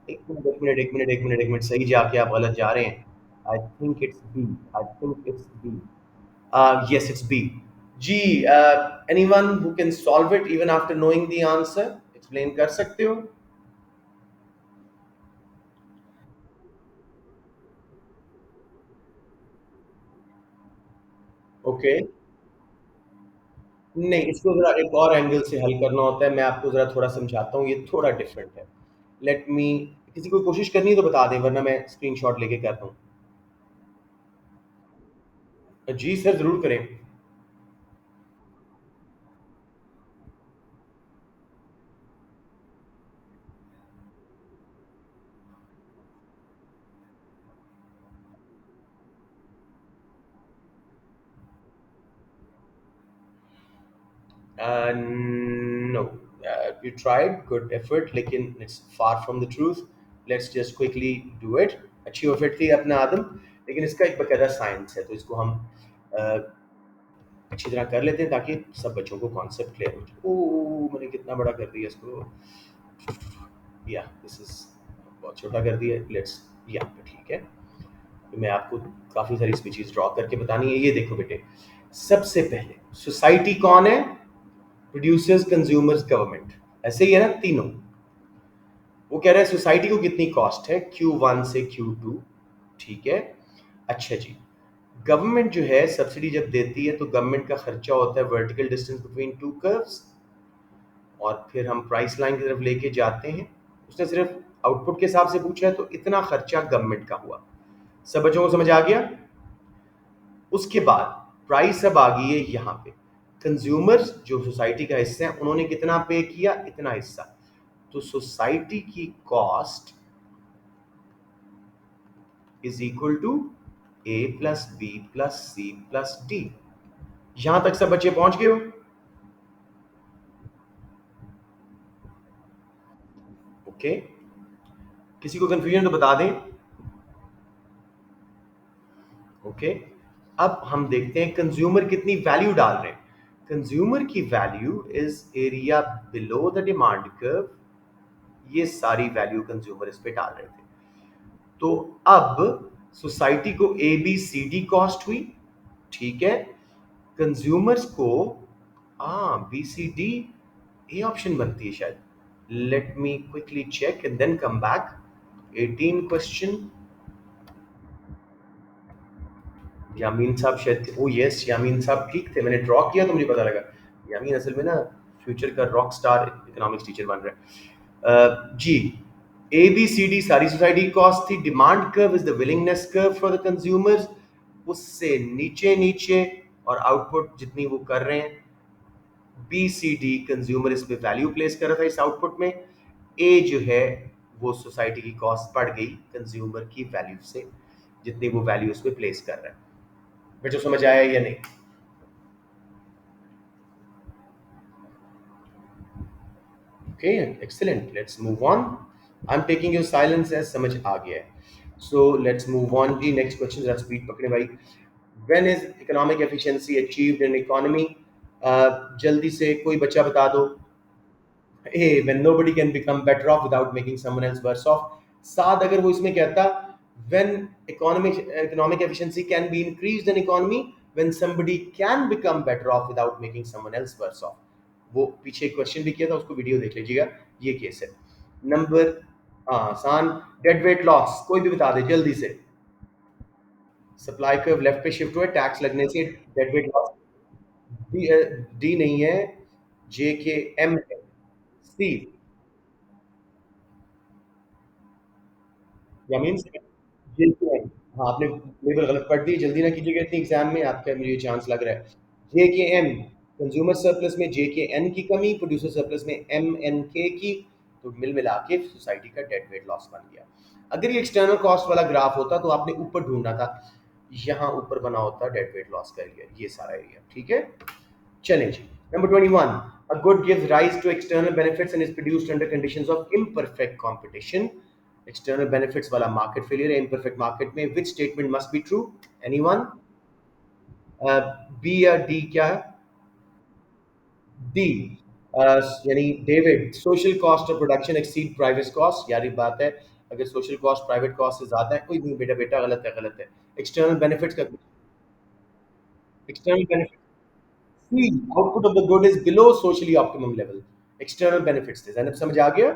एक मिनट एक मिनट एक मिनट एक मिनट एक मिनट, सही जाके आप गलत जा रहे हैं। I think it's B, I think it's B, yes it's B. जी, anyone who can solve it even after knowing the answer, explain कर सकते हो? ओके, नहीं, इसको जरा एक और एंगल से हल करना होता है, मैं आपको जरा थोड़ा समझाता हूँ, ये थोड़ा डिफरेंट है। लेट मी, किसी को कोशिश करनी है तो बता दें, वरना मैं स्क्रीनशॉट लेके करता हूँ। जी सर, जरूर करें। No, you tried, good effort, लेकिन it's far from the truth. Let's just quickly do it. अच्छी एफर्ट थी अपना आदम, लेकिन इसका एक बकायदा साइंस है, तो इसको हम uh, अच्छी तरह कर लेते हैं ताकि सब बच्चों को कॉन्सेप्ट क्लियर हो जाए। ओह, मैंने कितना बड़ा कर दिया इसको, या दिस इज बहुत छोटा कर दिया, लेट्स, या ठीक है। तो मैं आपको काफ़ी सारी स्पीचेस ड्रॉ करके बतानी है। ये देखो बेटे, सबसे पहले सोसाइटी कौन है? प्रोड्यूसर्स, कंज्यूमर्स, गवर्नमेंट, ऐसे ही है ना तीनों। वो कह रहा है सोसाइटी को कितनी कॉस्ट है, Q1 से Q2, ठीक है। अच्छा जी, गवर्नमेंट जो है सब्सिडी जब देती है तो गवर्नमेंट का खर्चा होता है vertical distance between two curves, और फिर हम प्राइस लाइन की तरफ लेके जाते हैं। उसने सिर्फ आउटपुट के हिसाब से पूछा है, तो इतना खर्चा गवर्नमेंट का हुआ। सब बच्चों को समझ आ गया? उसके बाद प्राइस अब आ गई है यहाँ पे, कंज्यूमर्स जो सोसाइटी का हिस्सा है उन्होंने कितना पे किया, इतना हिस्सा। तो सोसाइटी की cost is equal to A plus B plus C plus D. यहां तक सब बच्चे पहुंच गए हो? ओके, किसी को कंफ्यूजन तो बता दें। ओके, अब हम देखते हैं कंज्यूमर कितनी वैल्यू डाल रहे हैं। कंज्यूमर की value is area below the demand curve. ये सारी वैल्यू कंज्यूमर इस पे डाल रहे थे। तो अब सोसाइटी को A B C D cost हुई, ठीक है। कंज्यूमर्स को B C D, A option बनती है शायद। Let me quickly check and then come back. 18 question, Yameen साहब शायद, ओ यस, यामीन साहब ठीक थे, मैंने ड्रॉ किया तो मुझे पता लगा। यामीन असल में ना फ्यूचर का रॉक स्टार इकोनॉमिक्स टीचर बन रहा है। जी, ए बी सी डी सारी सोसाइटी कॉस्ट थी। Demand curve is the willingness curve for the consumers, उससे नीचे नीचे, और आउटपुट जितनी वो कर रहे हैं। बी सी डी कंज्यूमर इस पे वैल्यू प्लेस कर रहा था इस आउटपुट में। ए जो है वो सोसाइटी की कॉस्ट बढ़ गई कंज्यूमर की वैल्यू से, जितनी वो वैल्यू उस पे प्लेस कर रहा है। बच्चों समझ आया या नहीं? Okay, excellent. Let's move on. I'm taking your silence as समझ आ गया है. So let's move on. Ji next question जरा speed पकड़े भाई. When is economic efficiency achieved in economy? जल्दी से कोई बच्चा बता दो. Hey, when nobody can become better off without making someone else worse off. साथ अगर वो इसमें कहता, when economic efficiency can be increased in economy when somebody can become better off without making someone else worse off. वो पीछे question भी किया था, उसको वीडियो देख लीजिएगा, ये केस है। नंबर, आसान, डेड वेट लॉस कोई भी बता दे जल्दी से। सप्लाई कर्व लेफ्ट पे शिफ्ट हुआ, टैक्स लगने से dead weight loss. D, D नहीं है, जे के एम है, सी, या मीन जे के एम। हाँ, आपने लेवल गलत पढ़ दी, जल्दी ना कीजिएगा इतनी एग्जाम में, आपका मुझे चांस लग रहा है। जे के एम, कंज्यूमर सरप्लस में जे के एन की कमी, प्रोड्यूसर सरप्लस में एम एन के की, तो मिल मिला के सोसाइटी का डेड वेट लॉस बन गया। अगर ये एक्सटर्नल कॉस्ट वाला ग्राफ होता तो आपने ऊपर ढूंढना था, यहाँ ऊपर बना होता डेड वेट लॉस का एरिया, ये सारा एरिया, ठीक है। चलें जी। Number 21, a good gives rise to external benefits and is produced under conditions of imperfect competition. External benefits वाला मार्केट फेलियर है इम्परफेक्ट मार्केट में, which statement must be true? Anyone? B या डी क्या है? डी, यानी David, social cost of production exceed private cost, यारी बात है। अगर सोशल कॉस्ट प्राइवेट कॉस्ट से ज्यादा है, कोई नहीं बेटा, बेटा गलत है, गलत है। एक्सटर्नल बेनिफिट्स का, external benefit, C, output of the good is below socially optimum level. External benefits थे, जैनब समझ आ गया?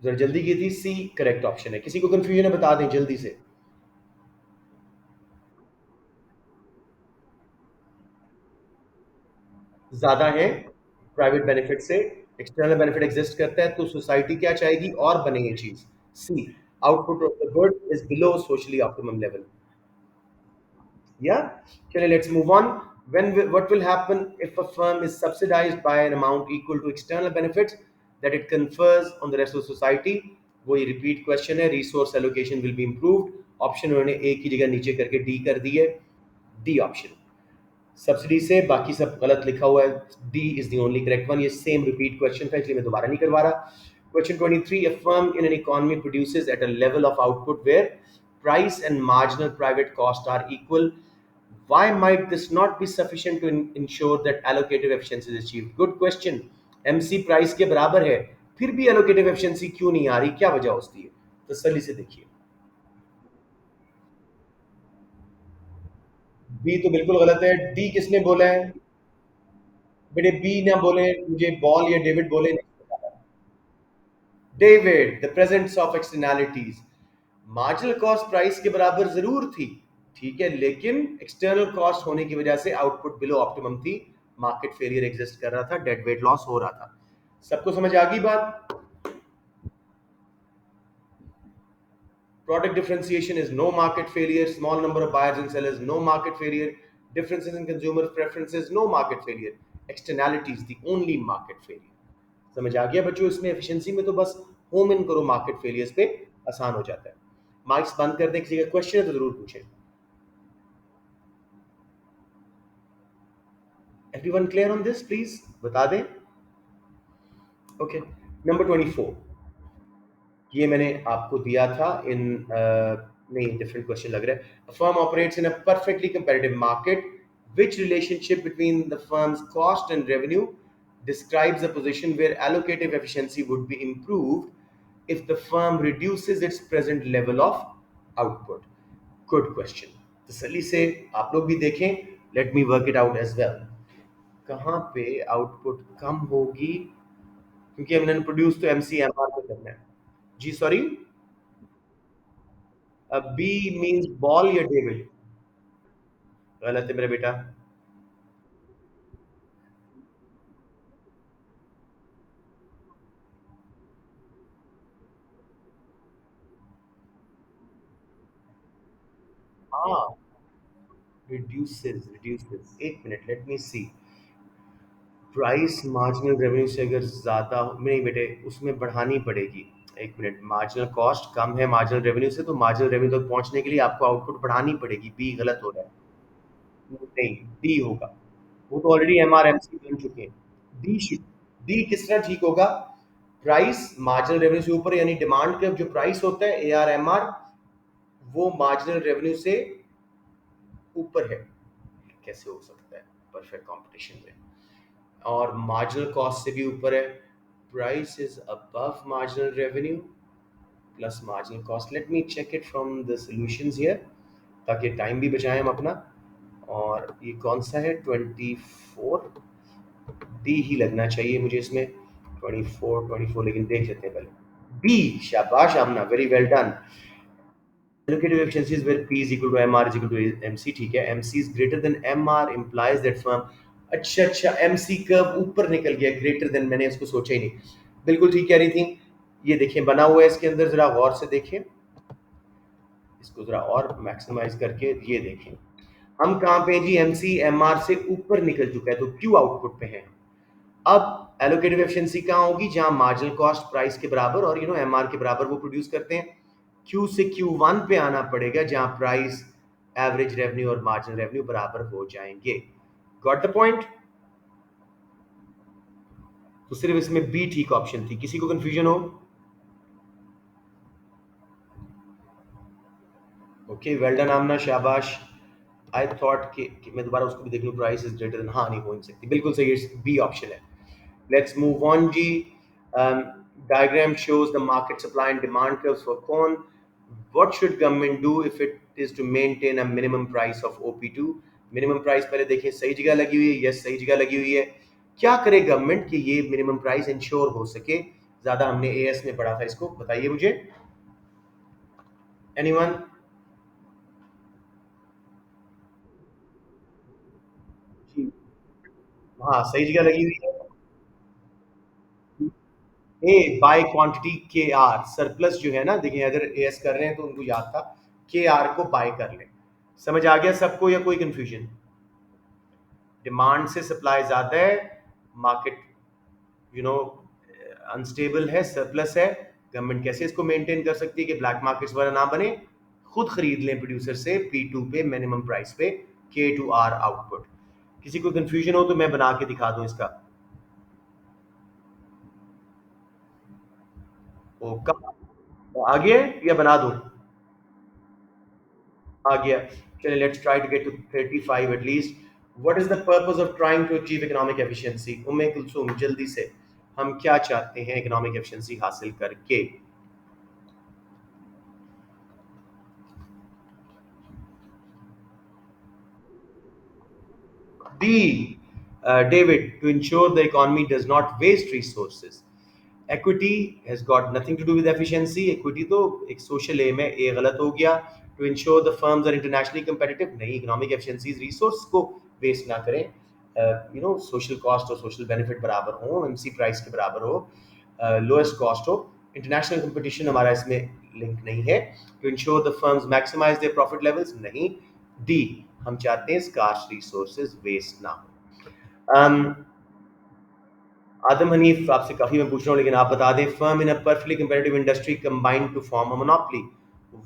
जरा जल्दी की थी, सी करेक्ट ऑप्शन है। किसी को कंफ्यूजन है बता दें जल्दी से। ज्यादा है प्राइवेट बेनिफिट से, एक्सटर्नल बेनिफिट एग्जिस्ट करता है, तो सोसाइटी क्या चाहेगी और बने ये चीज। C, output of the good is below socially optimum level. Yeah. Okay, let's move on. What will happen if a firm is subsidized by an amount equal to external benefits that it confers on the rest of society? वही repeat question है, resource allocation will be improved. Option उन्होंने A की जगह नीचे करके D कर दी है, D option। Subsidy से बाकी सब गलत लिखा हुआ है, D is the only correct one. ये सेम रिपीट क्वेश्चन था, इसलिए मैं दोबारा नहीं करवा रहा। Question 23, a firm in an economy produces at a level of output where price and marginal private cost are equal. Why might this not be sufficient to ensure that allocative efficiency is achieved? Good question। MC price के बराबर है, फिर भी allocative efficiency क्यों नहीं आ रही, क्या वजह होती है? तसल्ली से देखिए। बी तो बिल्कुल गलत है, डी किसने बोला है? बेटे बी ना बोले, मुझे बॉल या डेविड बोले नहीं पता। David, the presence of externalities. Marginal cost price के बराबर जरूर थी, ठीक है, लेकिन एक्सटर्नल कॉस्ट होने की वजह से आउटपुट बिलो ऑप्टिमम थी, मार्केट फेलियर एग्जिस्ट कर रहा था, डेड वेट लॉस हो रहा था। सबको समझ आ गई बात? Product differentiation is no market failure. Small number of buyers and sellers, no market failure. Differences in consumer preferences, no market failure. Externalities, the only market failure. समझ आ गया बच्चों? इसमें एफिशिएंसी में तो बस होम इन करो मार्केट फेलियर्स पे, आसान हो जाता है। माइक्स बंद कर दें, किसी का क्वेश्चन है तो जरूर पूछें। Everyone clear on this? Please बता दें। ओके, नंबर 24, ये मैंने आपको दिया था इन नहीं, डिफरेंट क्वेश्चन लग रहा है। A firm operates in a perfectly competitive market. Which relationship between the firm's cost and revenue describes a position where allocative efficiency would be improved if the firm reduces its present level of output? Good question। तसल्ली से आप लोग भी देखें, let me work it out as well. कहाँ पे output कम होगी, क्योंकि हमने प्रोड्यूस तो एमसीएमआर पे करना है। जी सॉरी, बी मींस बॉल या डेविड? गलत है मेरा बेटा। हाँ, रिड्यूसेस, एक मिनट, लेट मी सी। प्राइस मार्जिनल रेवेन्यू से अगर ज्यादा नहीं बेटे, उसमें बढ़ानी पड़ेगी। एक मिनट, मार्जिनल कॉस्ट कम है मार्जिनल रेवेन्यू से, तो मार्जिनल रेवेन्यू तक पहुंचने के लिए आपको आउटपुट बढ़ानी पड़ेगी। बी गलत हो रहा है, नहीं डी होगा, वो तो ऑलरेडी एमआरएमसी बन चुके हैं। डी, डी किस तरह ठीक होगा? प्राइस मार्जिनल रेवेन्यू से ऊपर, यानी डिमांड का जो प्राइस होता है AR MR, वो मार्जिनल रेवेन्यू से ऊपर है। कैसे हो सकता है परफेक्ट कंपटीशन में? और मार्जिनल कॉस्ट से भी ऊपर है। Price is above marginal revenue plus marginal cost. Let me check it from the solutions here, ताकि टाइम भी बचाएं हम अपना। और ये कौन सा है? 24, डी ही लगना चाहिए मुझे इसमें। 24, लेकिन देख लेते हैं पहले। बी, शाबाश Amna, very well done. Allocative efficiency is where P is equal to MR is equal to MC, ठीक है। MC is greater than MR implies that firm, अच्छा अच्छा, MC कब ऊपर निकल गया, ग्रेटर देन, मैंने इसको सोचा ही नहीं। बिल्कुल ठीक कह रही थी। ये देखें बना हुआ है इसके अंदर, जरा गौर से देखें इसको, जरा और मैक्सिमाइज करके ये देखें। हम कहाँ पे हैं जी? MC MR से ऊपर निकल चुका है, तो क्यू आउटपुट पे है। अब एलोकेटिव एफिशिएंसी कहाँ होगी? जहां मार्जिनल कॉस्ट प्राइस के बराबर और एमआर के बराबर वो प्रोड्यूस करते हैं। क्यू से Q1 पे आना पड़ेगा जहां प्राइस, एवरेज रेवेन्यू और मार्जिनल रेवेन्यू बराबर हो जाएंगे। Got the point? तो सिर्फ इसमें बी ठीक ऑप्शन थी। किसी को कंफ्यूजन हो? ओके, वेल डन आमना, शाबाश। आई थॉट कि मैं दोबारा उसको भी देख लूं, प्राइस इज ग्रेटर देन, हाँ नहीं हो नहीं सकती, बिल्कुल सही, बी ऑप्शन है। लेट्स मूव ऑन जी। Diagram shows the market supply and demand curves for corn. What should government do if it is to maintain a minimum price of OP2? Minimum price पहले देखिए सही जगह लगी हुई है, yes सही जगह लगी हुई है। क्या करे गवर्नमेंट कि ये मिनिमम प्राइस इंश्योर हो सके? ज्यादा हमने एएस में पढ़ा था इसको, बताइए मुझे, एनीवन? जी, हाँ सही जगह लगी हुई है। ए बाय क्वांटिटी के आर, सरप्लस जो है ना, देखिए अगर एएस कर रहे हैं तो उनको याद था, के आर को बाय कर लें। समझ आ गया सबको या कोई कंफ्यूजन? डिमांड से सप्लाई ज्यादा है, मार्केट यू नो अनस्टेबल है, सरप्लस है, गवर्नमेंट कैसे इसको मेंटेन कर सकती है कि ब्लैक मार्केट्स वगैरह ना बने? खुद खरीद लें प्रोड्यूसर से P2 पे, मिनिमम प्राइस पे, K2R आउटपुट। किसी को कंफ्यूजन हो तो मैं बना के दिखा दूं इसका। ओ कब आ गया या बना दूं? आ गया। चलिए, let's try to get to 35 at least. What is the purpose of trying to achieve economic efficiency? Umme Kulsum जल्दी से, हम क्या चाहते हैं इकोनॉमिक एफिशिएंसी हासिल करके? D, David, to ensure the economy does not waste resources. Equity has got nothing to do with efficiency. Equity तो एक social aim है, A गलत हो गया। To ensure the firms are internationally competitive, नहीं, economic efficiencies resource को waste ना करें, social cost और social benefit बराबर हो, MC price के बराबर हो, lowest cost हो, international competition हमारा इसमें लिंक नहीं है। To ensure the firms maximize their profit levels, नहीं। D, हम चाहते हैं scarce resources waste ना हो। आदम हनीफ, आपसे काफी मैं पूछ रहा हूँ लेकिन आप बता दें, firm in a perfectly competitive industry combined to form a monopoly,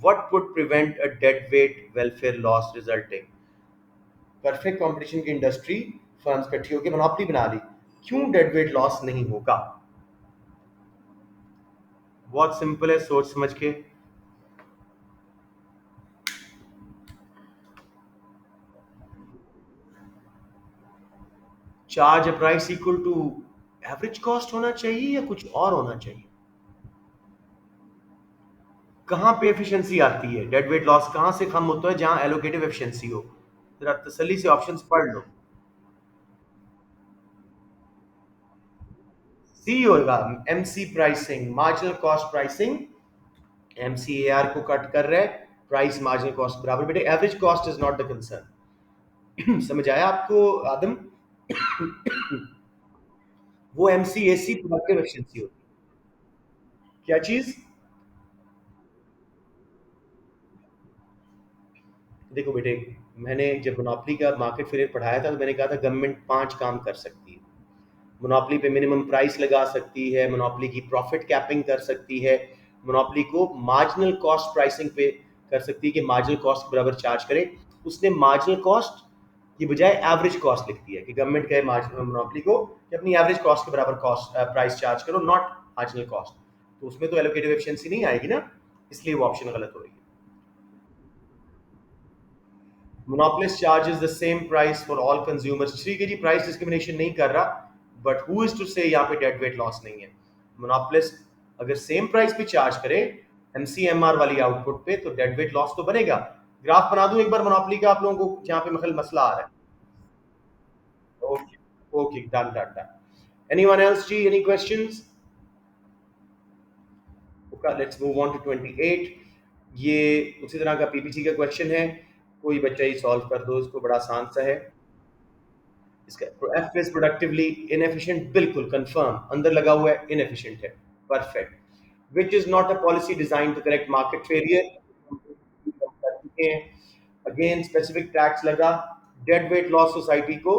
what would prevent a dead weight welfare loss resulting? Perfect competition की इंडस्ट्री, फर्म्स इकट्ठी होकर मोनोपोली बना ली, क्यों डेड वेट लॉस नहीं होगा? बहुत सिंपल है, सोच समझ के। Charge a price equal to average cost होना चाहिए या कुछ और होना चाहिए? कहाँ पे एफिशिएंसी आती है? डेड वेट लॉस कहाँ से कम होता है? जहां एलोकेटिव एफिशिएंसी हो। जरा तसल्ली से ऑप्शंस पढ़ लो। सी होगा, MC pricing, marginal cost pricing. MC AR को कट कर रहा है, प्राइस मार्जिनल कॉस्ट बराबर, बेटे average cost is not the concern. समझ आया आपको आदम? वो एमसीएसी प्रोडक्टिव एफिशिएंसी होती है। क्या चीज? देखो बेटे, मैंने जब मोनोपोली का मार्केट फेयर पढ़ाया था तो मैंने कहा था गवर्नमेंट 5 काम कर सकती है। मोनोपोली पे मिनिमम प्राइस लगा सकती है, मोनोपोली की प्रॉफिट कैपिंग कर सकती है, मोनोपोली को मार्जिनल कॉस्ट प्राइसिंग पे कर सकती है कि मार्जिनल कॉस्ट के बराबर चार्ज करे। उसने मार्जिनल कॉस्ट की बजाय एवरेज कॉस्ट लिख दिया कि गवर्नमेंट कहे मार्जिनल मोनोपोली को कि अपनी एवरेज कॉस्ट के बराबर कॉस्ट प्राइस चार्ज करो, नॉट मार्जिनल कॉस्ट। तो उसमें तो एलोकेटिव एफिशिएंसी नहीं आएगी ना, इसलिए वो ऑप्शन गलत हो रही है। Monopolist charges the same price for all consumers, ठीक है जी, प्राइस डिस्क्रिमिनेशन नहीं कर रहा, बट हु इज टू से यहाँ पे डेड वेट लॉस नहीं है? मोनोपोलिस्ट अगर सेम प्राइस पे चार्ज करे एमसीएमआर वाली आउटपुट पे तो डेड वेट लॉस तो बनेगा। ग्राफ बना दूं एक बार मोनोपोली का आप लोगों को जहाँ पे मसला आ रहा है? Okay, okay, done done done. Anyone else जी, any questions? Okay, let's move on to 28। ये उसी तरह का पीपीसी का क्वेश्चन है, कोई बच्चा ही सॉल्व कर दो इसको, बड़ा आसान सा है। इसका एफ इज प्रोडक्टिवली इनएफिशिएंट, बिल्कुल कंफर्म, अंदर लगा हुआ है इनएफिशिएंट है, perfect. Which is not a policy design to correct market failure, कर चुके हैं। अगेन स्पेसिफिक टैक्स लगा, डेड वेट लॉस सोसाइटी को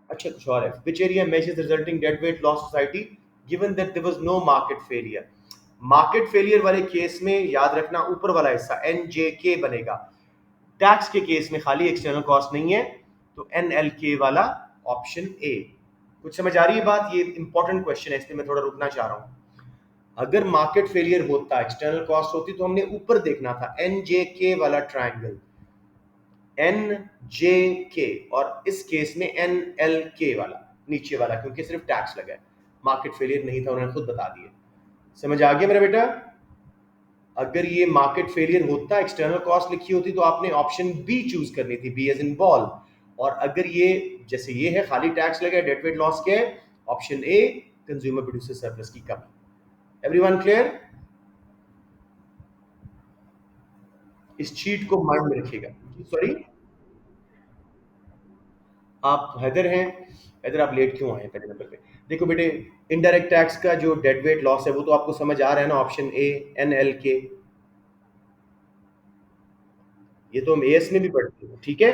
अच्छा कुछ और है, which area measures resulting dead weight loss society given that there was no market failure. Market failure वाले केस में याद रखना ऊपर वाला हिस्सा एन जे के बनेगा। टैक्स के केस में खाली एक्सटर्नल कॉस्ट नहीं है, तो एन एल के वाला ऑप्शन ए। कुछ समझ आ रही है बात? ये इंपॉर्टेंट क्वेश्चन है, इसलिए मैं थोड़ा रुकना चाह रहा हूं। अगर मार्केट फेलियर होता, एक्सटर्नल कॉस्ट होती, तो हमने ऊपर देखना था एन जे के वाला ट्राइंगल, एन जे के, और इस केस में एन एल के वाला नीचे वाला, क्योंकि सिर्फ टैक्स लगा है, मार्केट फेलियर नहीं था, उन्होंने खुद बता दिया। समझ आ गया मेरा बेटा? अगर ये मार्केट फेलियर होता, एक्सटर्नल कॉस्ट लिखी होती, तो आपने ऑप्शन बी चूज करनी थी, बी एज इन बॉल। और अगर ये जैसे ये है खाली टैक्स लगा है, डेड वेट लॉस क्या है, option a consumer producer surplus की कमी। Everyone clear? इस चीट को माइंड में रखिएगा। सॉरी, आप हैदर हैं? हैदर आप लेट क्यों आए हैं पहले नंबर पे? देखो बेटे, इनडायरेक्ट टैक्स का जो डेड वेट लॉस है वो तो आपको समझ आ रहा है ना, ऑप्शन ए एन एल के। ये तो हम एएस में भी पढ़ते हैं, ठीक है।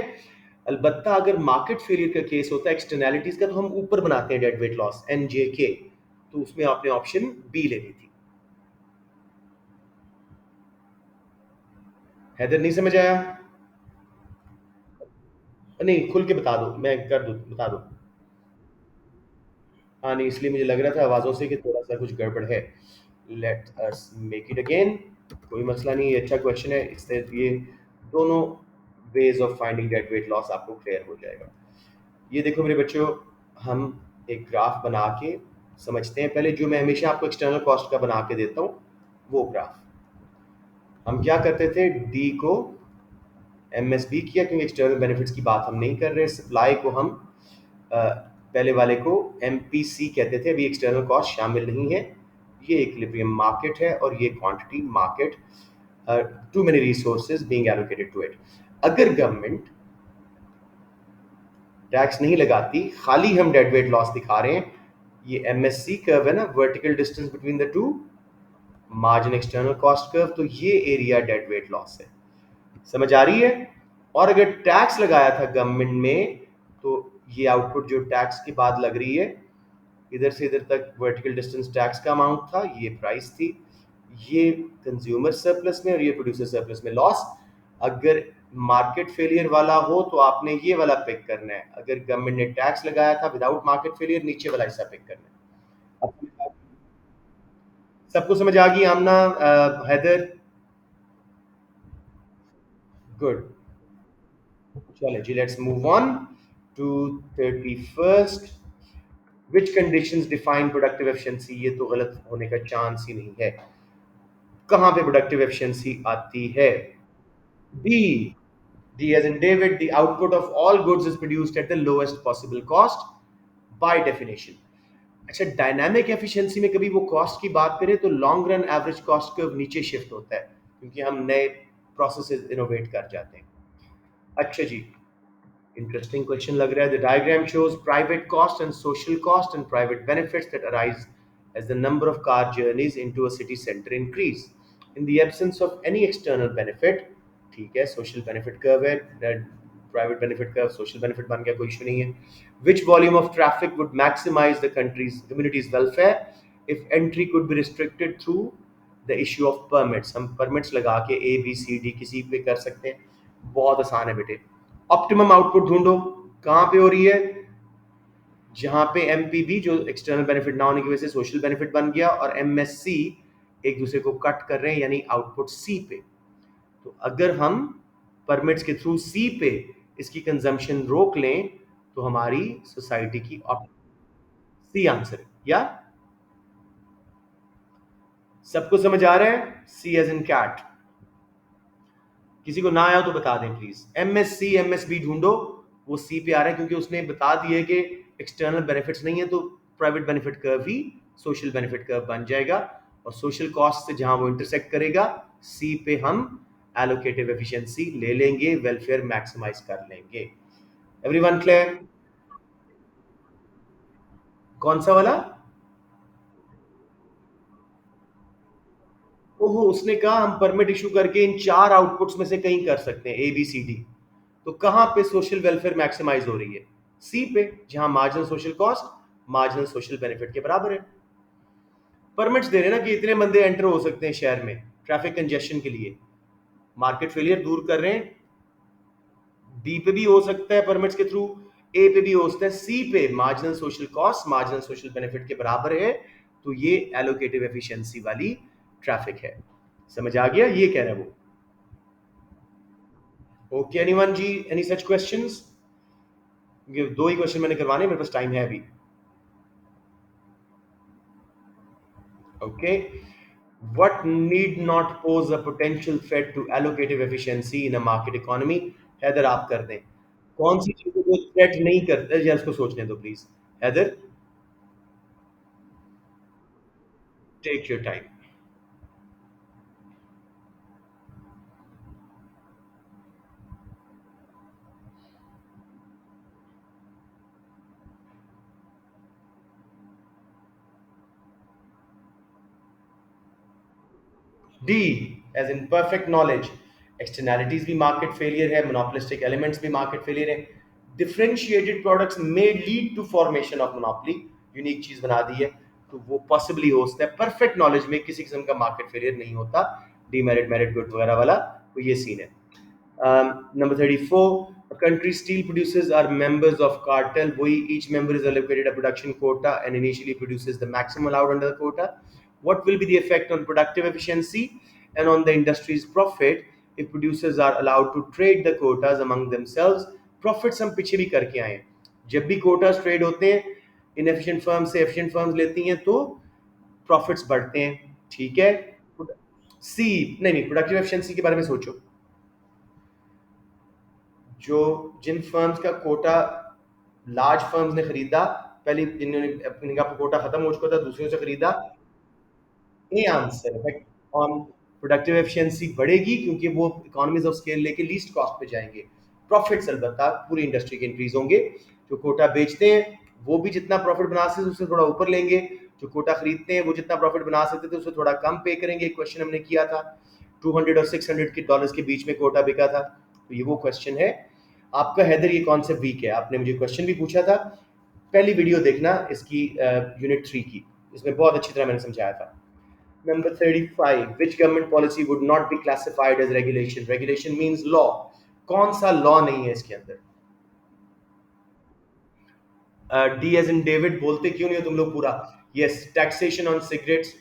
अलबत्ता अगर मार्केट फेलियर का केस होता है एक्सटर्नैलिटीज का, तो हम ऊपर बनाते हैं dead weight loss N J K, तो उसमें आपने ऑप्शन बी लेनी थी। हैदर नहीं समझ आया? नहीं, खुल के बता दो, मैं कर दूं, बता दो। हाँ नहीं, इसलिए मुझे लग रहा था आवाज़ों से कि थोड़ा सा कुछ गड़बड़ है। Let us make it again. कोई मसला नहीं, ये अच्छा क्वेश्चन है, इससे ये दोनों ways of finding dead weight loss आपको क्लियर हो जाएगा। ये देखो मेरे बच्चों, हम एक ग्राफ बना के समझते हैं पहले, जो मैं हमेशा आपको एक्सटर्नल कॉस्ट का बना के देता हूँ वो ग्राफ। हम क्या करते थे, डी को एम एस बी किया, क्योंकि एक्सटर्नल बेनिफिट्स की बात हम नहीं कर रहे। सप्लाई को हम पहले वाले को एम पी सी कहते थे, अभी एक्सटर्नल कॉस्ट शामिल नहीं है। ये इक्विलिब्रियम मार्केट है और ये quantity market, too many resources being allocated to it. अगर गवर्नमेंट टैक्स नहीं लगाती, खाली हम डेड वेट लॉस दिखा रहे हैं, ये एमएससी कर्व है ना, vertical distance between the two, margin external cost curve, तो ये एरिया डेड वेट लॉस है। समझ आ रही है? और अगर टैक्स लगाया था गवर्नमेंट में, तो ये आउटपुट जो टैक्स के बाद लग रही है, इधर से इधर तक वर्टिकल डिस्टेंस टैक्स का अमाउंट था, ये प्राइस थी, ये कंज्यूमर सरप्लस में और ये प्रोड्यूसर सरप्लस में लॉस। अगर मार्केट फेलियर वाला हो तो आपने ये वाला पिक करना है, अगर गवर्नमेंट ने टैक्स लगाया था विदाउट मार्केट फेलियर, नीचे वाला हिस्सा पिक करना है। अब सबको समझ आ गई आमना, हैदर? गुड। चलो जी, let's move on to 31st। Which conditions define productive efficiency? ये तो गलत होने का चांस ही नहीं है। कहां पे प्रोडक्टिव एफिशिएंसी आती है? D. D as in David, the output of all goods is produced at the lowest possible cost by definition. अच्छा, डायनामिक एफिशिएंसी में कभी वो कॉस्ट की बात करें तो long run average cost curve नीचे शिफ्ट होता है, क्योंकि हम नए प्रोसेसेस इनोवेट कर जाते हैं। अच्छा जी, इंटरेस्टिंग क्वेश्चन लग रहा है। The diagram shows private cost and social cost and private benefits that arise as the number of car journeys into a city center increase in the absence of any external benefit। ठीक है, social benefit curve है, private benefit curve social benefit बन गया, कोई issue नहीं है। Which volume of traffic would maximize the countries communities welfare if entry could be restricted through the issue of permits? हम permits लगा के ए बी सी डी किसी पे कर सकते हैं, बहुत आसान है बेटे। ऑप्टिमम आउटपुट ढूंढो, कहाँ पे हो रही है? जहां पे एमपीबी जो एक्सटर्नल बेनिफिट ना होने की वजह से सोशल बेनिफिट बन गया, और एमएससी एक दूसरे को कट कर रहे हैं, यानी आउटपुट सी पे। तो अगर हम परमिट्स के थ्रू सी पे इसकी कंजम्पशन रोक लें, तो हमारी सोसाइटी की सी आंसर है। या सबको समझ आ रहा है? सी एज इन कैट। किसी को ना आया तो बता दें प्लीज। एमएससी एमएसबी ढूंढो, वो सी पे आ रहा है क्योंकि उसने बता दिया है कि एक्सटर्नल बेनिफिट्स नहीं है, तो प्राइवेट बेनिफिट कर्व ही सोशल बेनिफिट कर्व बन जाएगा, और सोशल कॉस्ट से जहां वो इंटरसेक्ट करेगा, सी पे हम एलोकेटिव एफिशिएंसी ले लेंगे, वेलफेयर मैक्सिमाइज कर लेंगे। Everyone clear? कौन सा वाला? ओहो, उसने कहा हम परमिट इशू करके इन चार आउटपुट्स में से कहीं कर सकते हैं, ए बी सी डी। तो कहां पे सोशल वेलफेयर मैक्सिमाइज हो रही है? सी पे जहां marginal social cost marginal social benefit के बराबर है। परमिट्स दे रहे हैं ना कि इतने बंदे एंटर हो सकते हैं शहर में ट्रैफिक कंजेशन के लिए, मार्केट फेलियर दूर कर रहे हैं। बी पे भी हो सकता है परमिट्स के थ्रू, ए पे भी हो सकता है, सी पे marginal social cost marginal social benefit के बराबर है, तो ये एलोकेटिव एफिशिएंसी वाली ट्रैफिक है। समझ आ गया, ये कह रहा है वो। ओके एनीवन जी, एनी सच क्वेश्चंस? ये दो ही क्वेश्चन मैंने करवाने, मेरे पास टाइम है अभी। Okay, what need not pose a potential threat to allocative efficiency in a market economy? Haider आप कर दें, कौन सी चीजें जो थ्रेट नहीं करते, या उसको सोचने दो please. Haider, take your time. D as imperfect knowledge, externalities भी मार्केट फेलियर है, मोनोपोलिस्टिक एलिमेंट्स भी मार्केट फेलियर है, differentiated products may lead to formation of monopoly, unique चीज बना दी है, तो वो पॉसिबली हो सकता है। परफेक्ट नॉलेज में किसी किस्म का मार्केट फेलियर नहीं होता, डीमेरिट मेरिट गुड वगैरह वाला, तो ये सीन है। Number 34, a country steel producers are members of cartel. Each member is allocated a production quota and initially produces the maximum allowed under the quota. What will be the effect on productive efficiency and on the industry's profit if producers are allowed to trade the quotas among themselves? Profits हम पीछे भी करके आए हैं, जब भी quotas trade होते हैं, inefficient firms से efficient firms लेती हैं तो profits बढ़ते हैं, ठीक है। सी, नहीं प्रोडक्टिव एफिशिएंसी के बारे में सोचो, जो जिन फर्म्स का कोटा लार्ज फर्म्स ने खरीदा, पहले जिन्होंने इनका कोटा खत्म हो चुका था, दूसरों से खरीदा, ए आंसर है। ऑन प्रोडक्टिव एफिशिएंसी बढ़ेगी क्योंकि वो इकोनॉमीज ऑफ स्केल लेके लीस्ट कॉस्ट पे जाएंगे, प्रॉफिट्स अलबत्ता पूरी इंडस्ट्री के इंक्रीज होंगे। जो कोटा बेचते हैं वो भी जितना प्रॉफिट बना सकते उससे थोड़ा ऊपर लेंगे, जो कोटा खरीदते हैं वो जितना प्रॉफिट बना सकते थे उससे थोड़ा कम पे करेंगे। क्वेश्चन हमने किया था 200 और 600 के डॉलर्स के बीच में कोटा बिका था, तो ये वो क्वेश्चन है आपका। हैदर, ये कॉन्सेप्ट वीक है, आपने मुझे क्वेश्चन भी पूछा था, पहली वीडियो देखना इसकी, यूनिट 3 की, इसमें बहुत अच्छी तरह मैंने समझाया था। Number 35, which government policy would not be classified as regulation? Regulation means law. कौन सा लॉ नहीं है इसके अंदर? डी एज इन डेविड, बोलते क्यों नहीं हो तुम लोग पूरा? Yes, taxation on cigarettes,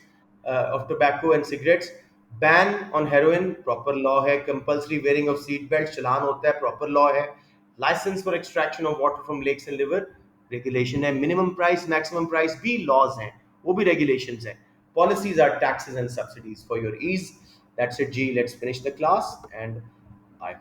of tobacco and cigarettes, ban on heroin, proper law है। Compulsory wearing of seat belt, चलान होता है, प्रॉपर लॉ है। Licence for extraction of water from lakes and river, regulation है। मिनिमम प्राइस मैक्सिमम प्राइस भी laws हैं, वो भी रेगुलेशंस हैं। Policies are taxes and subsidies for your ease. That's it, G. Let's finish the class, and I hope